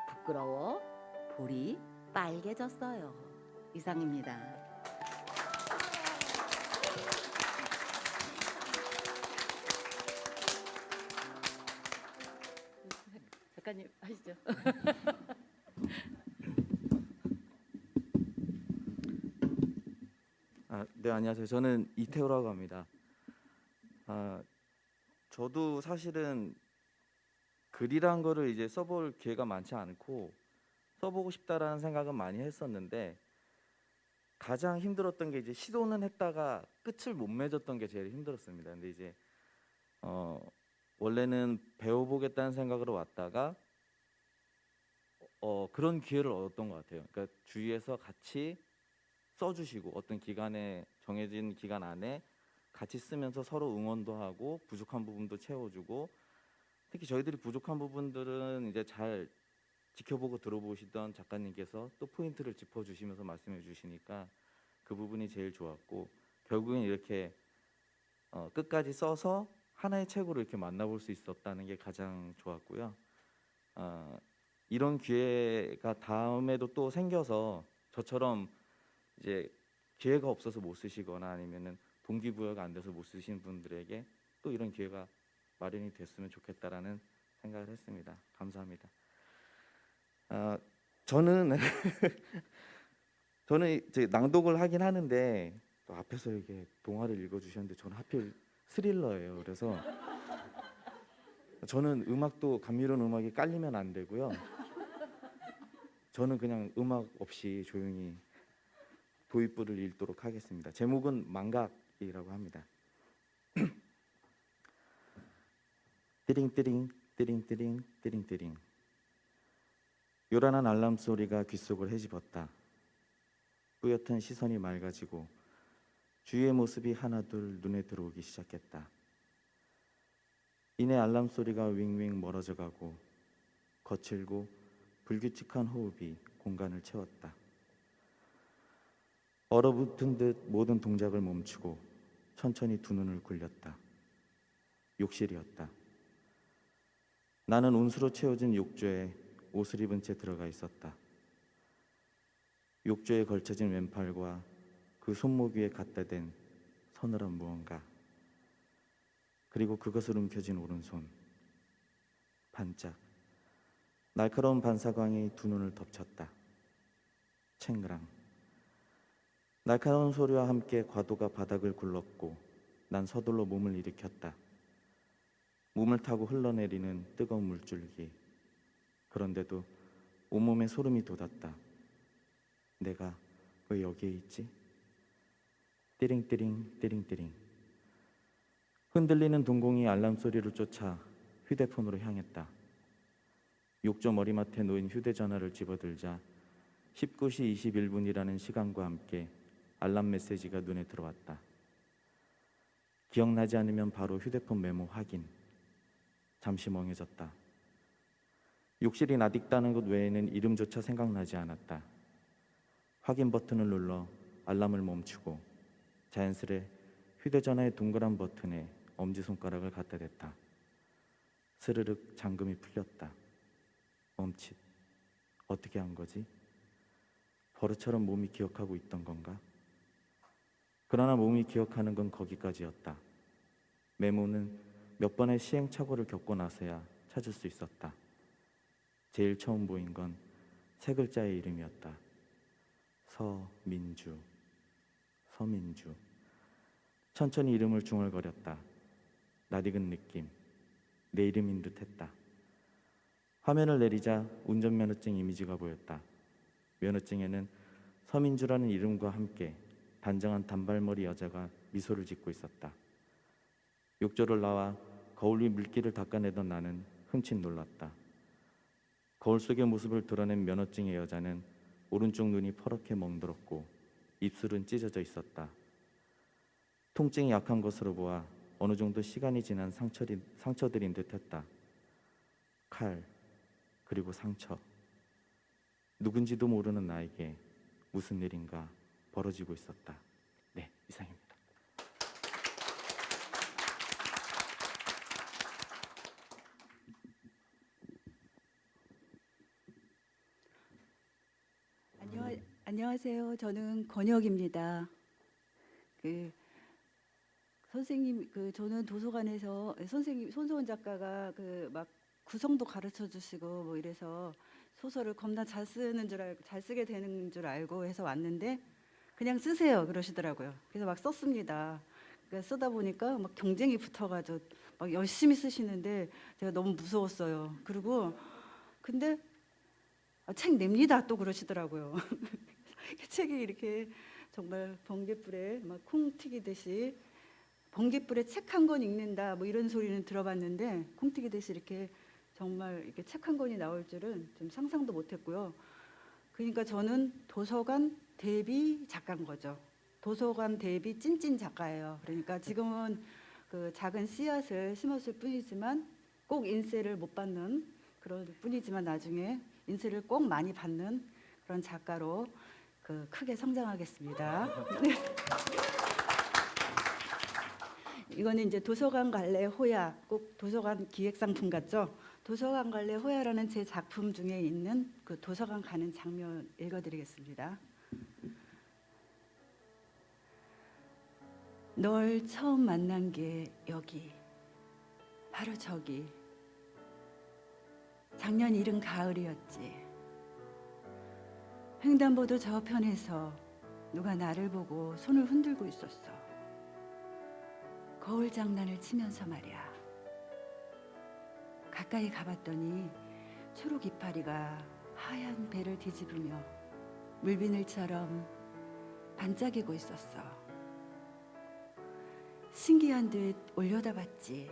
부끄러워 볼이 빨개졌어요. 이상입니다. 작가님 하시죠. 네, 안녕하세요. 저는 이태호라고 합니다. 저도 사실은 글이란 거를 이제 써볼 기회가 많지 않고 써보고 싶다라는 생각은 많이 했었는데 가장 힘들었던 게 이제 시도는 했다가 끝을 못 맺었던 게 제일 힘들었습니다. 근데 이제 원래는 배워보겠다는 생각으로 왔다가 그런 기회를 얻었던 것 같아요. 그러니까 주위에서 같이 써주시고 어떤 기간에 정해진 기간 안에 같이 쓰면서 서로 응원도 하고 부족한 부분도 채워주고 특히 저희들이 부족한 부분들은 이제 잘 지켜보고 들어보시던 작가님께서 또 포인트를 짚어주시면서 말씀해 주시니까 그 부분이 제일 좋았고 결국엔 이렇게 끝까지 써서 하나의 책으로 이렇게 만나볼 수 있었다는 게 가장 좋았고요. 이런 기회가 다음에도 또 생겨서 저처럼 이제 기회가 없어서 못 쓰시거나 아니면은 동기부여가 안 돼서 못 쓰시는 분들에게 또 이런 기회가 마련이 됐으면 좋겠다라는 생각을 했습니다. 감사합니다. 저는 이제 낭독을 하긴 하는데 또 앞에서 이렇게 동화를 읽어주셨는데 저는 하필 스릴러예요. 그래서 저는 음악도 감미로운 음악이 깔리면 안 되고요. 저는 그냥 음악 없이 조용히 도입부를 읽도록 하겠습니다. 제목은 망각이라고 합니다. 띠링띠링 띠링띠링 띠링띠링. 요란한 알람 소리가 귓속을 헤집었다. 뿌옇던 시선이 맑아지고 주위의 모습이 하나둘 눈에 들어오기 시작했다. 이내 알람 소리가 윙윙 멀어져가고 거칠고 불규칙한 호흡이 공간을 채웠다. 얼어붙은 듯 모든 동작을 멈추고 천천히 두 눈을 굴렸다. 욕실이었다. 나는 온수로 채워진 욕조에 옷을 입은 채 들어가 있었다. 욕조에 걸쳐진 왼팔과 그 손목 위에 갖다 댄 서늘한 무언가, 그리고 그것을 움켜쥔 오른손. 반짝 날카로운 반사광이 두 눈을 덮쳤다. 챙그랑. 날카로운 소리와 함께 과도가 바닥을 굴렀고 난 서둘러 몸을 일으켰다. 몸을 타고 흘러내리는 뜨거운 물줄기. 그런데도 온몸에 소름이 돋았다. 내가 왜 여기에 있지? 띠링띠링 띠링띠링. 흔들리는 동공이 알람 소리를 쫓아 휴대폰으로 향했다. 욕조 머리맡에 놓인 휴대전화를 집어들자 19시 21분이라는 시간과 함께 알람 메시지가 눈에 들어왔다. 기억나지 않으면 바로 휴대폰 메모 확인. 잠시 멍해졌다. 욕실이 낯익다는 것 외에는 이름조차 생각나지 않았다. 확인 버튼을 눌러 알람을 멈추고 자연스레 휴대전화의 동그란 버튼에 엄지손가락을 갖다 댔다. 스르륵 잠금이 풀렸다. 멈칫. 어떻게 한 거지? 버릇처럼 몸이 기억하고 있던 건가? 그러나 몸이 기억하는 건 거기까지였다. 메모는 몇 번의 시행착오를 겪고 나서야 찾을 수 있었다. 제일 처음 보인 건 세 글자의 이름이었다. 서민주. 서민주. 천천히 이름을 중얼거렸다. 낯익은 느낌. 내 이름인 듯 했다. 화면을 내리자 운전면허증 이미지가 보였다. 면허증에는 서민주라는 이름과 함께 단정한 단발머리 여자가 미소를 짓고 있었다. 욕조를 나와 거울 위 물기를 닦아내던 나는 흠칫 놀랐다. 거울 속의 모습을 드러낸 면허증의 여자는 오른쪽 눈이 퍼렇게 멍들었고 입술은 찢어져 있었다. 통증이 약한 것으로 보아 어느 정도 시간이 지난 상처들인 듯했다. 칼, 그리고 상처. 누군지도 모르는 나에게 무슨 일인가 벌어지고 있었다. 네, 이상입니다. 안녕하세요. 저는 권혁입니다. 선생님, 저는 도서관에서 선생님 손소원 작가가 막 구성도 가르쳐 주시고 뭐 이래서 소설을 겁나 잘 쓰는 줄 알고 잘 쓰게 되는 줄 알고 해서 왔는데 그냥 쓰세요 그러시더라고요. 그래서 막 썼습니다. 그러니까 쓰다 보니까 막 경쟁이 붙어가지고 막 열심히 쓰시는데 제가 너무 무서웠어요. 그리고 근데 책 냅니다 또 그러시더라고요. 책이 이렇게 정말 번갯불에 막 콩 튀기듯이 번갯불에 책 한 권 읽는다 뭐 이런 소리는 들어봤는데 콩 튀기듯이 이렇게 정말 이렇게 책 한 권이 나올 줄은 좀 상상도 못했고요. 그러니까 저는 도서관 대비 작가인 거죠. 도서관 대비 찐찐 작가예요. 그러니까 지금은 그 작은 씨앗을 심었을 뿐이지만 꼭 인세를 못 받는 그럴 뿐이지만 나중에 인세를 꼭 많이 받는 그런 작가로 크게 성장하겠습니다. 네. 이거는 이제 도서관 갈래 호야, 꼭 도서관 기획상품 같죠? 도서관 갈래 호야라는 제 작품 중에 있는 그 도서관 가는 장면 읽어드리겠습니다. 널 처음 만난 게 여기, 바로 저기. 작년 이른 가을이었지. 횡단보도 저편에서 누가 나를 보고 손을 흔들고 있었어. 거울 장난을 치면서 말이야. 가까이 가봤더니 초록 이파리가 하얀 배를 뒤집으며 물비늘처럼 반짝이고 있었어. 신기한 듯 올려다봤지.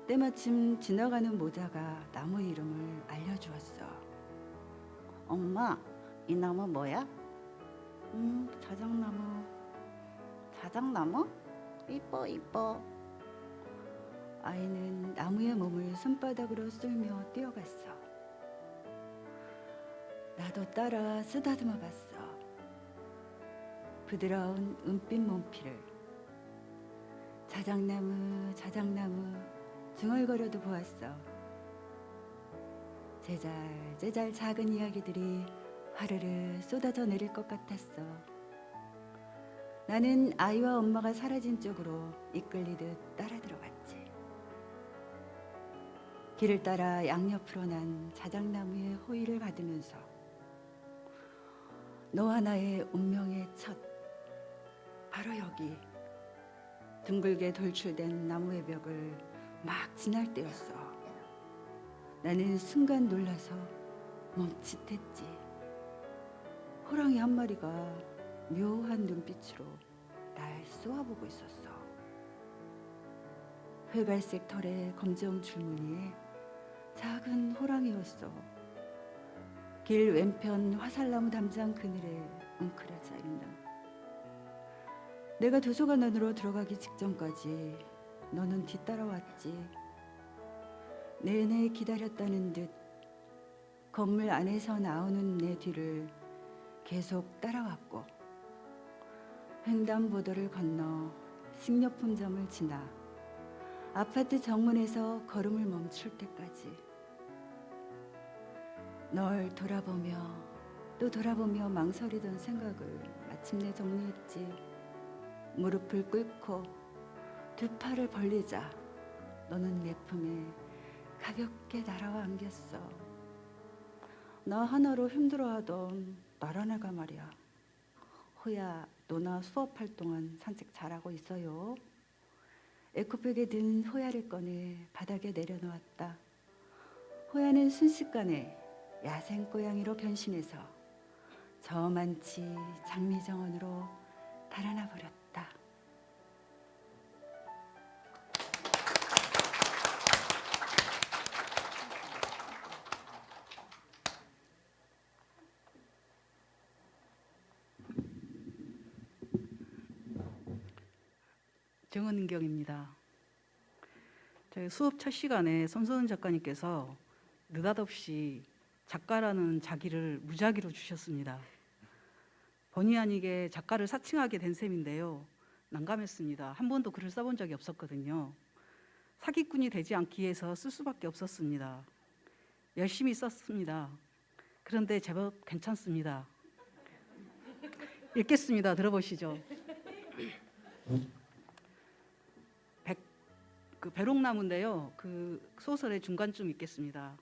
때마침 지나가는 모자가 나무 이름을 알려주었어. 엄마, 이 나무 뭐야? 자작나무. 자작나무? 이뻐 이뻐. 아이는 나무의 몸을 손바닥으로 쓸며 뛰어갔어. 나도 따라 쓰다듬어 봤어. 부드러운 은빛 몸피를. 자작나무, 자작나무 중얼거려도 보았어. 제잘제잘 작은 이야기들이 화르르 쏟아져 내릴 것 같았어. 나는 아이와 엄마가 사라진 쪽으로 이끌리듯 따라 들어갔지. 길을 따라 양옆으로 난 자작나무의 호의를 받으면서 너와 나의 운명의 첫, 바로 여기 둥글게 돌출된 나무의 벽을 막 지날 때였어. 나는 순간 놀라서 멈칫했지. 호랑이 한 마리가 묘한 눈빛으로 날 쏘아보고 있었어. 회갈색 털에 검정 줄무늬에 작은 호랑이였어. 길 왼편 화살나무 담장 그늘에 웅크려져 있는. 내가 도서관 안으로 들어가기 직전까지 너는 뒤따라왔지. 내내 기다렸다는 듯 건물 안에서 나오는 내 뒤를 계속 따라왔고, 횡단보도를 건너 식료품점을 지나 아파트 정문에서 걸음을 멈출 때까지 널 돌아보며 또 돌아보며 망설이던 생각을 마침내 정리했지. 무릎을 꿇고 두 팔을 벌리자 너는 내 품에 가볍게 날아와 안겼어. 나 하나로 힘들어하던 나란 애가 말이야. 호야, 너나 수업할 동안 산책 잘하고 있어요. 에코백에 든 호야를 꺼내 바닥에 내려놓았다. 호야는 순식간에 야생 고양이로 변신해서 저만치 장미정원으로 달아나 버렸다. 정은경입니다. 저희 수업 첫 시간에 손소은 작가님께서 느닷없이 작가라는 자기를 무작위로 주셨습니다. 본의 아니게 작가를 사칭하게 된 셈인데요. 난감했습니다. 한 번도 글을 써본 적이 없었거든요. 사기꾼이 되지 않기 위해서 쓸 수밖에 없었습니다. 열심히 썼습니다. 그런데 제법 괜찮습니다. 읽겠습니다. 들어보시죠. 배롱나무인데요. 그 소설의 중간쯤 읽겠습니다.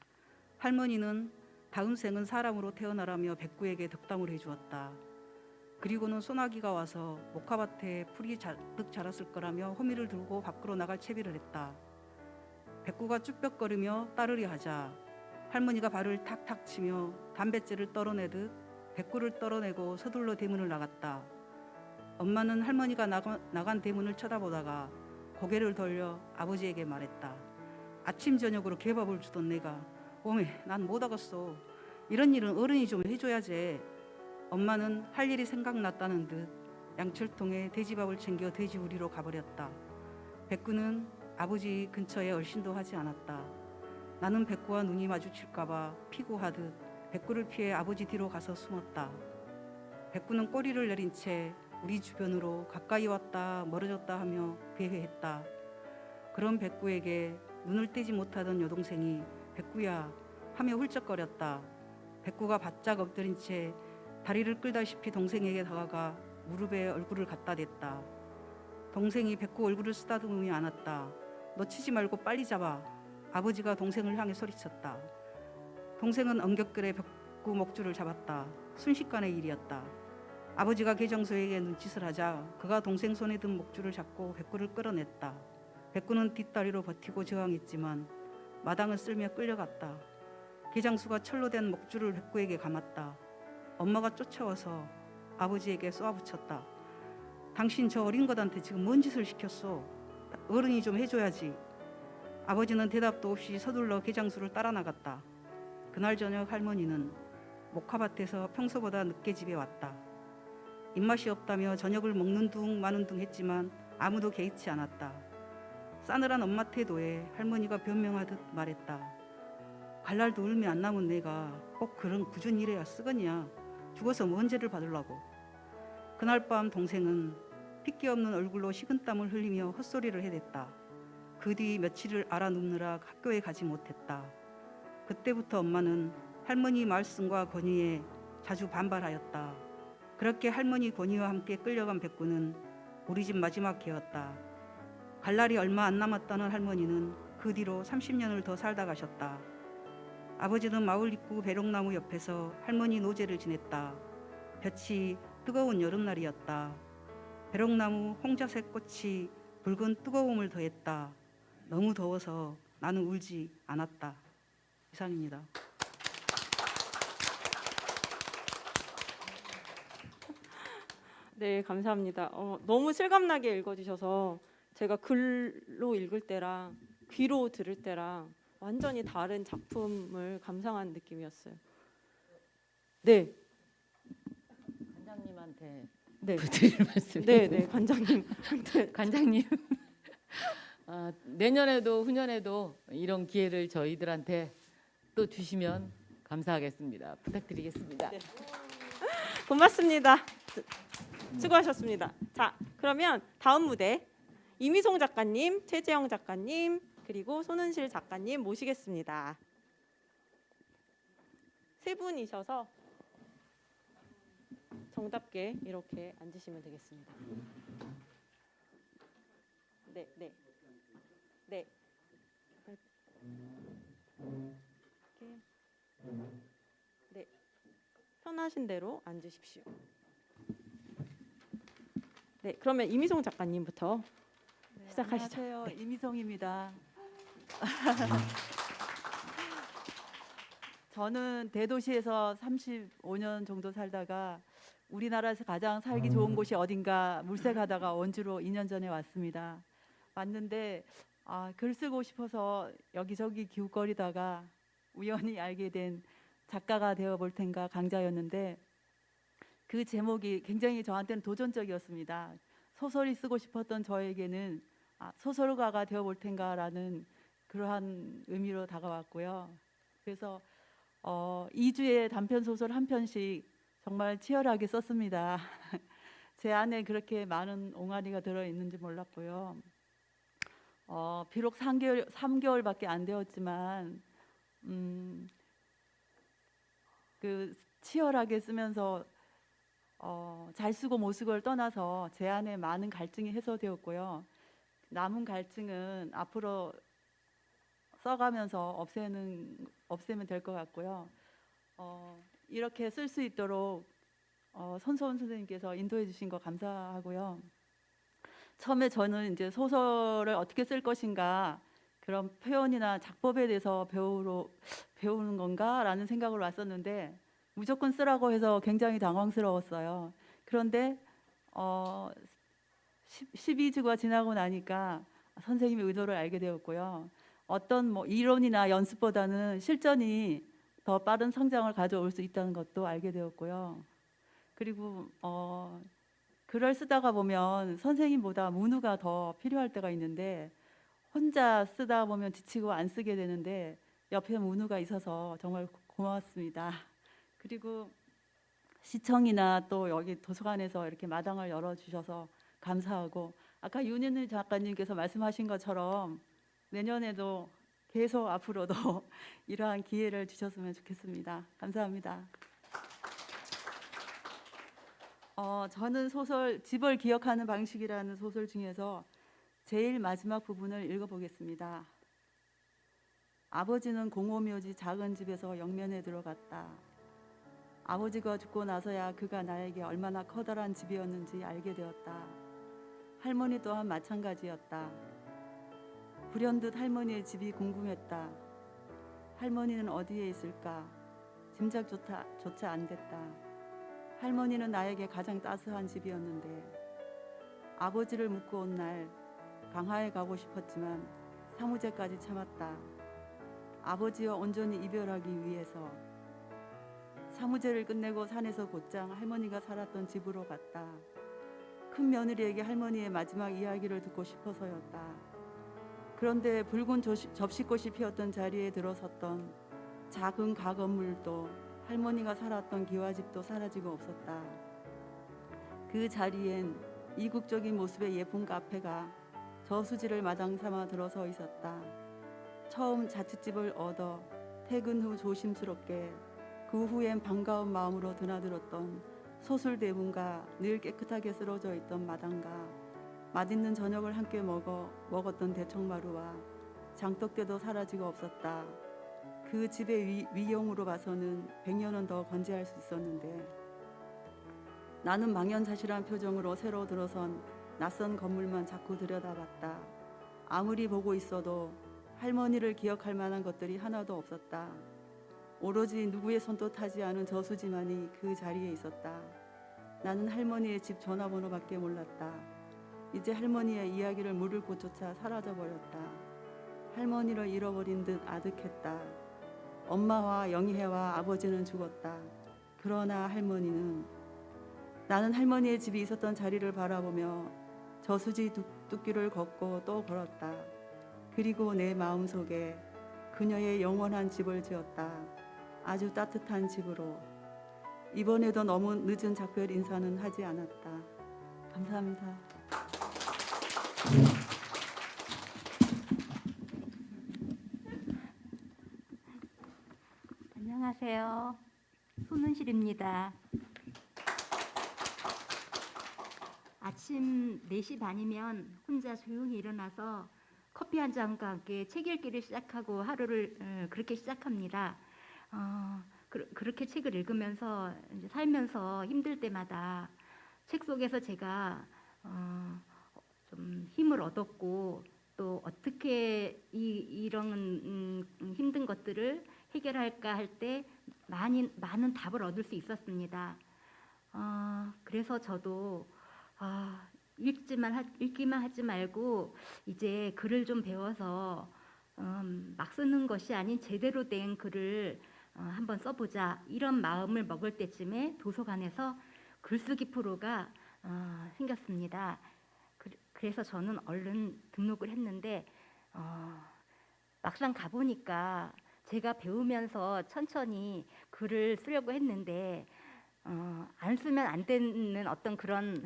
할머니는 다음 생은 사람으로 태어나라며 백구에게 덕담을 해주었다. 그리고는 소나기가 와서 목화밭에 풀이 잔뜩 자랐을 거라며 호미를 들고 밖으로 나갈 채비를 했다. 백구가 쭈뼛거리며 따르려 하자 할머니가 발을 탁탁 치며 담뱃재를 떨어내듯 백구를 떨어내고 서둘러 대문을 나갔다. 엄마는 할머니가 나간 대문을 쳐다보다가 고개를 돌려 아버지에게 말했다. 아침 저녁으로 개밥을 주던 내가 오메 난 못 하겠어. 이런 일은 어른이 좀 해줘야지. 엄마는 할 일이 생각났다는 듯 양철통에 돼지밥을 챙겨 돼지우리로 가버렸다. 백구는 아버지 근처에 얼씬도 하지 않았다. 나는 백구와 눈이 마주칠까봐 피고하듯 백구를 피해 아버지 뒤로 가서 숨었다. 백구는 꼬리를 내린 채 우리 주변으로 가까이 왔다 멀어졌다 하며 배회했다. 그런 백구에게 눈을 떼지 못하던 여동생이 백구야 하며 훌쩍거렸다. 백구가 바짝 엎드린 채 다리를 끌다시피 동생에게 다가가 무릎에 얼굴을 갖다 댔다. 동생이 백구 얼굴을 쓰다듬으며 안았다. 놓치지 말고 빨리 잡아. 아버지가 동생을 향해 소리쳤다. 동생은 엉겹결에 백구 목줄을 잡았다. 순식간의 일이었다. 아버지가 계정소에게 눈짓을 하자 그가 동생 손에 든 목줄을 잡고 백구를 끌어냈다. 백구는 뒷다리로 버티고 저항했지만 마당을 쓸며 끌려갔다. 계장수가 철로 된 목줄을 백구에게 감았다. 엄마가 쫓아와서 아버지에게 쏘아붙였다. 당신 저 어린 것한테 지금 뭔 짓을 시켰어? 어른이 좀 해줘야지. 아버지는 대답도 없이 서둘러 개장수를 따라 나갔다. 그날 저녁 할머니는 목화밭에서 평소보다 늦게 집에 왔다. 입맛이 없다며 저녁을 먹는 둥 마는 둥 했지만 아무도 개의치 않았다. 싸늘한 엄마 태도에 할머니가 변명하듯 말했다. 갈 날도 얼마 안 남은 내가 꼭 그런 굳은 일해야 쓰겠냐. 죽어서 뭔 죄를 받으려고. 그날 밤 동생은 핏기 없는 얼굴로 식은땀을 흘리며 헛소리를 해댔다. 그 뒤 며칠을 알아눕느라 학교에 가지 못했다. 그때부터 엄마는 할머니 말씀과 권유에 자주 반발하였다. 그렇게 할머니 권유와 함께 끌려간 백구는 우리 집 마지막 개였다. 갈 날이 얼마 안 남았다는 할머니는 그 뒤로 30년을 더 살다 가셨다. 아버지는 마을 입구 배롱나무 옆에서 할머니 노제를 지냈다. 볕이 뜨거운 여름날이었다. 배롱나무 홍자색 꽃이 붉은 뜨거움을 더했다. 너무 더워서 나는 울지 않았다. 이상입니다. 네, 감사합니다. 너무 실감나게 읽어주셔서 제가 글로 읽을 때랑 귀로 들을 때랑 완전히 다른 작품을 감상한 느낌이었어요. 네. 관장님한테 네. 드릴 말씀이. 네, 관장님. 관장님. 내년에도 후년에도 이런 기회를 저희들한테 또 주시면 감사하겠습니다. 부탁드리겠습니다. 네. 고맙습니다. 수고하셨습니다. 자, 그러면 다음 무대 이미송 작가님, 최재영 작가님, 그리고 손은실 작가님 모시겠습니다. 세 분이셔서 정답게 이렇게 앉으시면 되겠습니다. 네. 네. 편하신 대로 앉으십시오. 네, 그러면 이미송 작가님부터 시작하시죠. 안녕하세요. 네. 이미송입니다. 저는 대도시에서 35년 정도 살다가 우리나라에서 가장 살기 좋은 곳이 어딘가 물색하다가 원주로 2년 전에 왔습니다. 왔는데 글 쓰고 싶어서 여기저기 기웃거리다가 우연히 알게 된 작가가 되어볼 텐가 강자였는데 그 제목이 굉장히 저한테는 도전적이었습니다. 소설이 쓰고 싶었던 저에게는 소설가가 되어볼 텐가라는 그러한 의미로 다가왔고요. 그래서 2주에 단편 소설 한 편씩 정말 치열하게 썼습니다. 제 안에 그렇게 많은 옹알이가 들어있는지 몰랐고요. 비록 3개월밖에 안 되었지만 그 치열하게 쓰면서 잘 쓰고 못 쓰고를 떠나서 제 안에 많은 갈증이 해소되었고요. 남은 갈증은 앞으로 써가면서 없애면 될 것 같고요. 이렇게 쓸 수 있도록 손소은 선생님께서 인도해 주신 거 감사하고요. 처음에 저는 이제 소설을 어떻게 쓸 것인가 그런 표현이나 작법에 대해서 배우는 건가라는 생각으로 왔었는데 무조건 쓰라고 해서 굉장히 당황스러웠어요. 그런데 12주가 지나고 나니까 선생님의 의도를 알게 되었고요. 어떤 이론이나 연습보다는 실전이 더 빠른 성장을 가져올 수 있다는 것도 알게 되었고요. 그리고 글을 쓰다가 보면 선생님보다 문우가 더 필요할 때가 있는데 혼자 쓰다 보면 지치고 안 쓰게 되는데 옆에 문우가 있어서 정말 고마웠습니다. 그리고 시청이나 또 여기 도서관에서 이렇게 마당을 열어주셔서 감사하고 아까 윤현일 작가님께서 말씀하신 것처럼 내년에도 계속 앞으로도 이러한 기회를 주셨으면 좋겠습니다. 감사합니다. 저는 소설 집을 기억하는 방식이라는 소설 중에서 제일 마지막 부분을 읽어보겠습니다. 아버지는 공호묘지 작은 집에서 영면에 들어갔다. 아버지가 죽고 나서야 그가 나에게 얼마나 커다란 집이었는지 알게 되었다. 할머니 또한 마찬가지였다. 불현듯 할머니의 집이 궁금했다. 할머니는 어디에 있을까? 짐작조차 안 됐다. 할머니는 나에게 가장 따스한 집이었는데 아버지를 묻고 온 날 강화에 가고 싶었지만 사무제까지 참았다. 아버지와 온전히 이별하기 위해서. 사무제를 끝내고 산에서 곧장 할머니가 살았던 집으로 갔다. 큰 며느리에게 할머니의 마지막 이야기를 듣고 싶어서였다. 그런데 붉은 접시꽃이 피었던 자리에 들어섰던 작은 가건물도 할머니가 살았던 기와집도 사라지고 없었다. 그 자리엔 이국적인 모습의 예쁜 카페가 저수지를 마당 삼아 들어서 있었다. 처음 자취집을 얻어 퇴근 후 조심스럽게 그 후엔 반가운 마음으로 드나들었던 소술대문과 늘 깨끗하게 쓰러져 있던 마당과 맛있는 저녁을 함께 먹었던 대청마루와 장독대도 사라지고 없었다. 그 집의 위용으로 봐서는 100년은 더 건재할 수 있었는데 나는 망연자실한 표정으로 새로 들어선 낯선 건물만 자꾸 들여다봤다. 아무리 보고 있어도 할머니를 기억할 만한 것들이 하나도 없었다. 오로지 누구의 손도 타지 않은 저수지만이 그 자리에 있었다. 나는 할머니의 집 전화번호밖에 몰랐다. 이제 할머니의 이야기를 물을 곳조차 사라져버렸다. 할머니를 잃어버린 듯 아득했다. 엄마와 영희회와 아버지는 죽었다. 그러나 할머니는. 나는 할머니의 집이 있었던 자리를 바라보며 저수지 뚝길을 걷고 또 걸었다. 그리고 내 마음속에 그녀의 영원한 집을 지었다. 아주 따뜻한 집으로. 이번에도 너무 늦은 작별 인사는 하지 않았다. 감사합니다. 안녕하세요. 손은실입니다. 아침 4시 반이면 혼자 조용히 일어나서 커피 한 잔과 함께 책 읽기를 시작하고 하루를 그렇게 시작합니다. 그렇게 책을 읽으면서 이제 살면서 힘들 때마다 책 속에서 제가 좀 힘을 얻었고 또 어떻게 이런 힘든 것들을 해결할까 할 때 많은 답을 얻을 수 있었습니다. 그래서 저도 읽기만 하지 말고 이제 글을 좀 배워서 막 쓰는 것이 아닌 제대로 된 글을 한번 써보자 이런 마음을 먹을 때쯤에 도서관에서 글쓰기 프로가 생겼습니다. 그래서 저는 얼른 등록을 했는데 막상 가보니까 제가 배우면서 천천히 글을 쓰려고 했는데 안 쓰면 안 되는 어떤 그런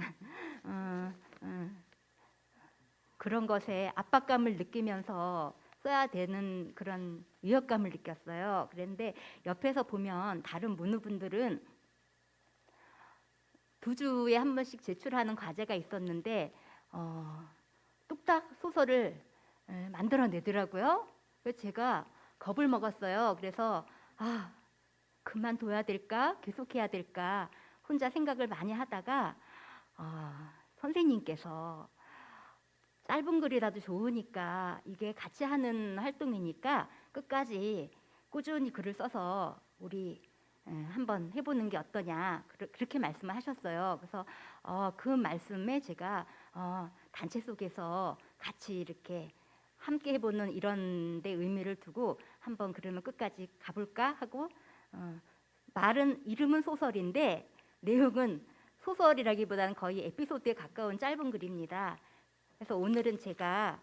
그런 것에 압박감을 느끼면서 써야 되는 그런 위협감을 느꼈어요. 그런데 옆에서 보면 다른 문우분들은 2주에 한 번씩 제출하는 과제가 있었는데 뚝딱 소설을 만들어내더라고요. 그래서 제가 겁을 먹었어요. 그래서 그만둬야 될까? 계속해야 될까? 혼자 생각을 많이 하다가 선생님께서 짧은 글이라도 좋으니까 이게 같이 하는 활동이니까 끝까지 꾸준히 글을 써서 우리 한번 해보는 게 어떠냐 그렇게 말씀을 하셨어요. 그래서 그 말씀에 제가 단체 속에서 같이 이렇게 함께 해보는 이런 데 의미를 두고 한번 그러면 끝까지 가볼까 하고 이름은 소설인데 내용은 소설이라기보다는 거의 에피소드에 가까운 짧은 글입니다. 그래서 오늘은 제가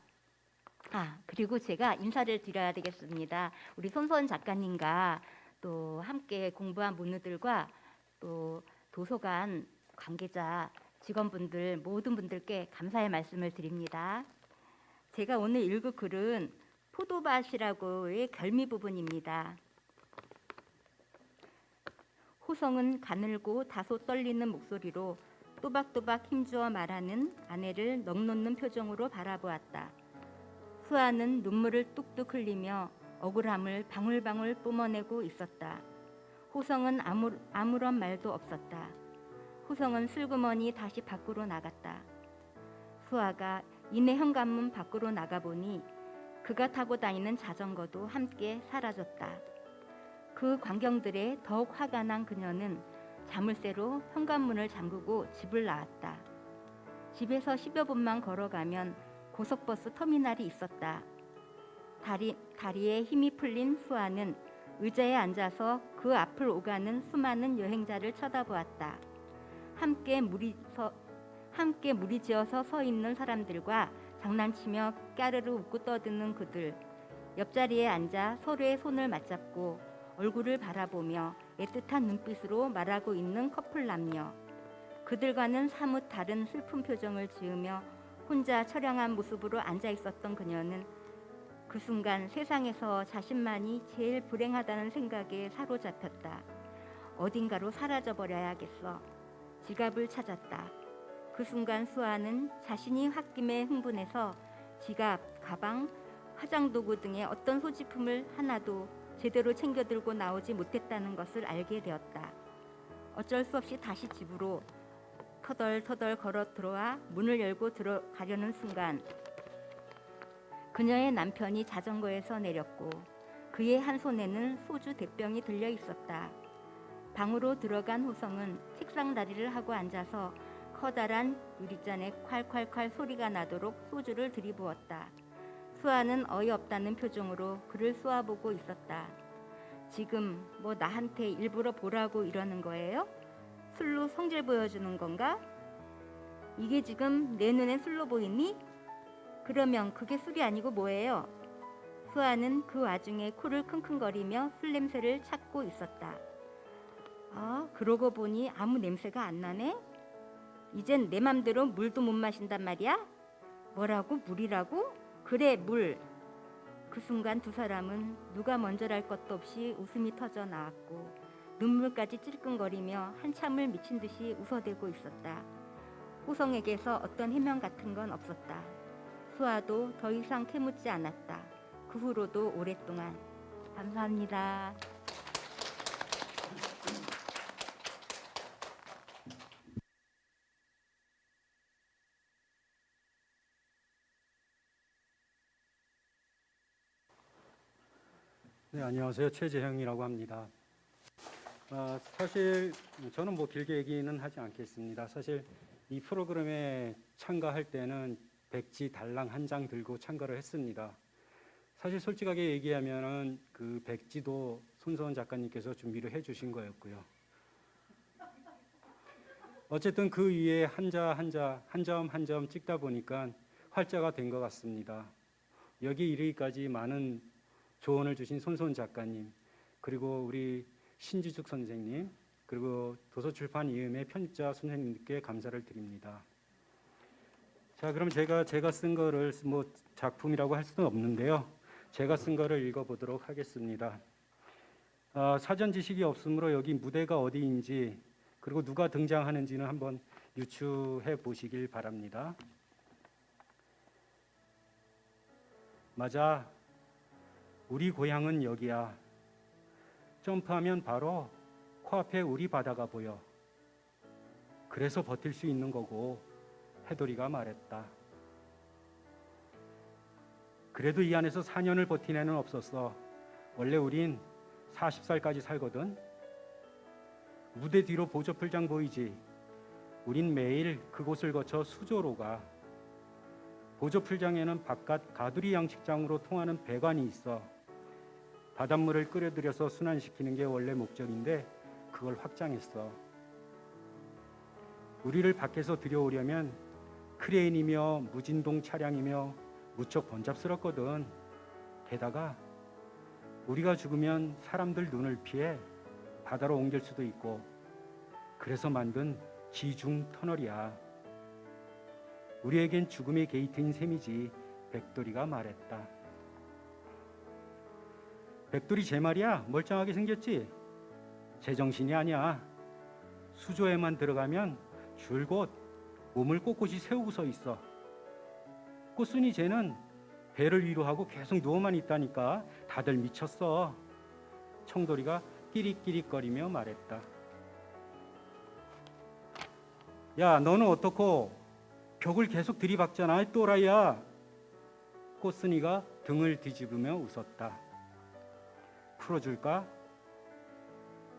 그리고 제가 인사를 드려야 되겠습니다. 우리 손선 작가님과 또 함께 공부한 문우들과 또 도서관 관계자 직원분들 모든 분들께 감사의 말씀을 드립니다. 제가 오늘 읽을 글은 포도밭이라고의 결미 부분입니다. 호성은 가늘고 다소 떨리는 목소리로 또박또박 힘주어 말하는 아내를 넋놓는 표정으로 바라보았다. 수아는 눈물을 뚝뚝 흘리며 억울함을 방울방울 뿜어내고 있었다. 호성은 아무런 말도 없었다. 호성은 슬그머니 다시 밖으로 나갔다. 수아가 이내 현관문 밖으로 나가보니 그가 타고 다니는 자전거도 함께 사라졌다. 그 광경들에 더욱 화가 난 그녀는 자물쇠로 현관문을 잠그고 집을 나왔다. 집에서 10여 분만 걸어가면 고속버스 터미널이 있었다. 다리에 힘이 풀린 수아는 의자에 앉아서 그 앞을 오가는 수많은 여행자를 쳐다보았다. 함께 무리지어서 서 있는 사람들과 장난치며 까르르 웃고 떠드는 그들, 옆자리에 앉아 서로의 손을 맞잡고 얼굴을 바라보며 애틋한 눈빛으로 말하고 있는 커플 남녀, 그들과는 사뭇 다른 슬픈 표정을 지으며 혼자 처량한 모습으로 앉아 있었던 그녀는 그 순간 세상에서 자신만이 제일 불행하다는 생각에 사로잡혔다. 어딘가로 사라져버려야겠어. 지갑을 찾았다. 그 순간 수아는 자신이 홧김에 흥분해서 지갑, 가방, 화장도구 등의 어떤 소지품을 하나도 제대로 챙겨 들고 나오지 못했다는 것을 알게 되었다. 어쩔 수 없이 다시 집으로 터덜터덜 걸어 들어와 문을 열고 들어가려는 순간 그녀의 남편이 자전거에서 내렸고 그의 한 손에는 소주 대병이 들려 있었다. 방으로 들어간 호성은 책상 다리를 하고 앉아서 커다란 유리잔에 콸콸콸 소리가 나도록 소주를 들이부었다. 수아는 어이없다는 표정으로 그를 쏘아보고 있었다. 지금 뭐 나한테 일부러 보라고 이러는 거예요? 술로 성질 보여주는 건가? 이게 지금 내 눈에 술로 보이니? 그러면 그게 술이 아니고 뭐예요? 수아는 그 와중에 코를 킁킁거리며 술 냄새를 찾고 있었다. 아, 그러고 보니 아무 냄새가 안 나네? 이젠 내 맘대로 물도 못 마신단 말이야? 뭐라고? 물이라고? 그래, 물. 그 순간 두 사람은 누가 먼저랄 것도 없이 웃음이 터져 나왔고 눈물까지 찔끔거리며 한참을 미친 듯이 웃어대고 있었다. 호성에게서 어떤 해명 같은 건 없었다. 수아도 더 이상 캐묻지 않았다. 그 후로도 오랫동안. 감사합니다. 네, 안녕하세요. 최재형이라고 합니다. 사실 저는 뭐 길게 얘기는 하지 않겠습니다. 사실 이 프로그램에 참가할 때는 백지 달랑 한 장 들고 참가를 했습니다. 사실 솔직하게 얘기하면은 그 백지도 손소원 작가님께서 준비를 해주신 거였고요. 어쨌든 그 위에 한 점 한 점 찍다 보니까 활자가 된 것 같습니다. 여기 이르기까지 많은 조언을 주신 손소원 작가님, 그리고 우리 신지숙 선생님, 그리고 도서출판 이음의 편집자 선생님께 감사를 드립니다. 자, 그럼 제가 쓴 거를 뭐 작품이라고 할 수는 없는데요. 제가 쓴 거를 읽어보도록 하겠습니다. 사전 지식이 없으므로 여기 무대가 어디인지 그리고 누가 등장하는지는 한번 유추해 보시길 바랍니다. 맞아, 우리 고향은 여기야. 점프하면 바로 코앞에 우리 바다가 보여. 그래서 버틸 수 있는 거고, 해돌이가 말했다. 그래도 이 안에서 4년을 버틴 애는 없었어. 원래 우린 40살까지 살거든. 무대 뒤로 보조풀장 보이지? 우린 매일 그곳을 거쳐 수조로 가. 보조풀장에는 바깥 가두리 양식장으로 통하는 배관이 있어. 바닷물을 끓여들여서 순환시키는 게 원래 목적인데 그걸 확장했어. 우리를 밖에서 들여오려면 크레인이며 무진동 차량이며 무척 번잡스럽거든. 게다가 우리가 죽으면 사람들 눈을 피해 바다로 옮길 수도 있고, 그래서 만든 지중 터널이야. 우리에겐 죽음의 게이트인 셈이지. 백돌이가 말했다. 백돌이 제 말이야. 멀쩡하게 생겼지? 제정신이 아니야. 수조에만 들어가면 줄곧 몸을 꼿꼿이 세우고 서 있어. 꽃순이 쟤는 배를 위로 하고 계속 누워만 있다니까. 다들 미쳤어. 청돌이가 끼릭끼릭거리며 말했다. 야, 너는 어떻고? 벽을 계속 들이박잖아, 또라이야. 꽃순이가 등을 뒤집으며 웃었다. 풀어줄까?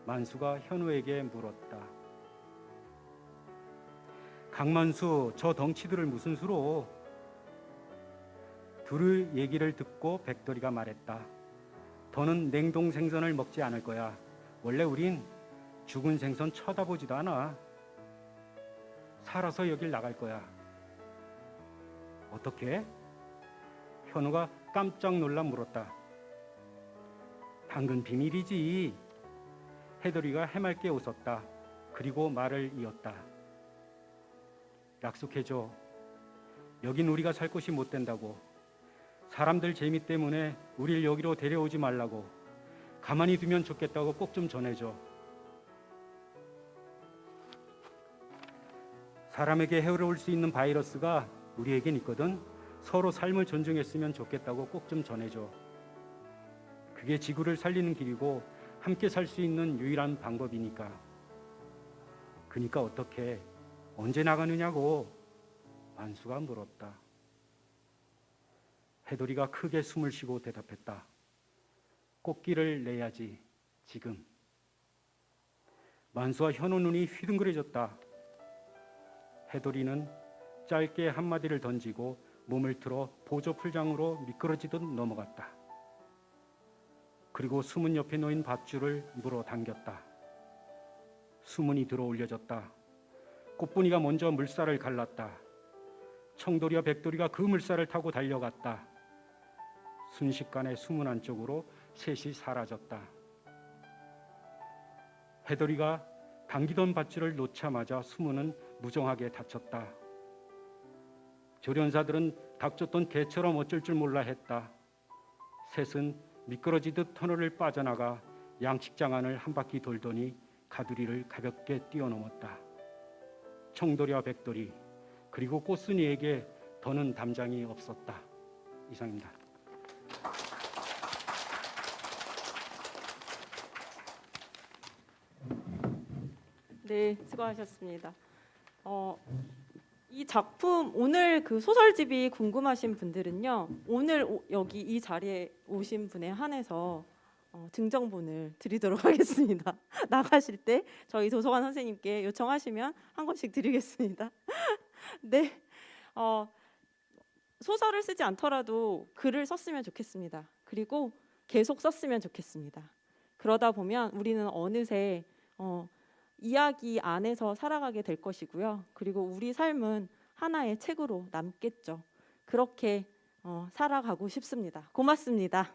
만수가 현우에게 물었다. 강만수, 저 덩치들을 무슨 수로? 둘의 얘기를 듣고 백돌이가 말했다. 더는 냉동 생선을 먹지 않을 거야. 원래 우린 죽은 생선 쳐다보지도 않아. 살아서 여길 나갈 거야. 어떻게? 현우가 깜짝 놀라 물었다. 당근 비밀이지. 해돌이가 해맑게 웃었다. 그리고 말을 이었다. 약속해줘. 여긴 우리가 살 곳이 못 된다고. 사람들 재미 때문에 우릴 여기로 데려오지 말라고. 가만히 두면 좋겠다고 꼭 좀 전해줘. 사람에게 해로울 수 있는 바이러스가 우리에겐 있거든. 서로 삶을 존중했으면 좋겠다고 꼭 좀 전해줘. 그게 지구를 살리는 길이고 함께 살 수 있는 유일한 방법이니까. 그니까 어떻게, 언제 나가느냐고 만수가 물었다. 해돌이가 크게 숨을 쉬고 대답했다. 꽃길을 내야지, 지금. 만수와 현우 눈이 휘둥그레졌다. 해돌이는 짧게 한마디를 던지고 몸을 틀어 보조 풀장으로 미끄러지듯 넘어갔다. 그리고 수문 옆에 놓인 밧줄을 물어 당겼다. 수문이 들어 올려졌다. 꽃분이가 먼저 물살을 갈랐다. 청돌이와 백돌이가 그 물살을 타고 달려갔다. 순식간에 수문 안쪽으로 셋이 사라졌다. 해돌이가 당기던 밧줄을 놓자마자 수문은 무정하게 닫혔다. 조련사들은 닥쳤던 개처럼 어쩔 줄 몰라 했다. 셋은 미끄러지듯 터널을 빠져나가 양식장 안을 한 바퀴 돌더니 가두리를 가볍게 뛰어넘었다. 청돌이와 백돌이 그리고 꽃순이에게 더는 담장이 없었다. 이상입니다. 네, 수고하셨습니다. 이 작품 오늘 그 소설집이 궁금하신 분들은요. 오늘 여기 이 자리에 오신 분에 한해서 증정본을 드리도록 하겠습니다. 나가실 때 저희 도서관 선생님께 요청하시면 한 권씩 드리겠습니다. 네, 소설을 쓰지 않더라도 글을 썼으면 좋겠습니다. 그리고 계속 썼으면 좋겠습니다. 그러다 보면 우리는 어느새 이야기 안에서 살아가게 될 것이고요. 그리고 우리 삶은 하나의 책으로 남겠죠. 그렇게 살아가고 싶습니다. 고맙습니다.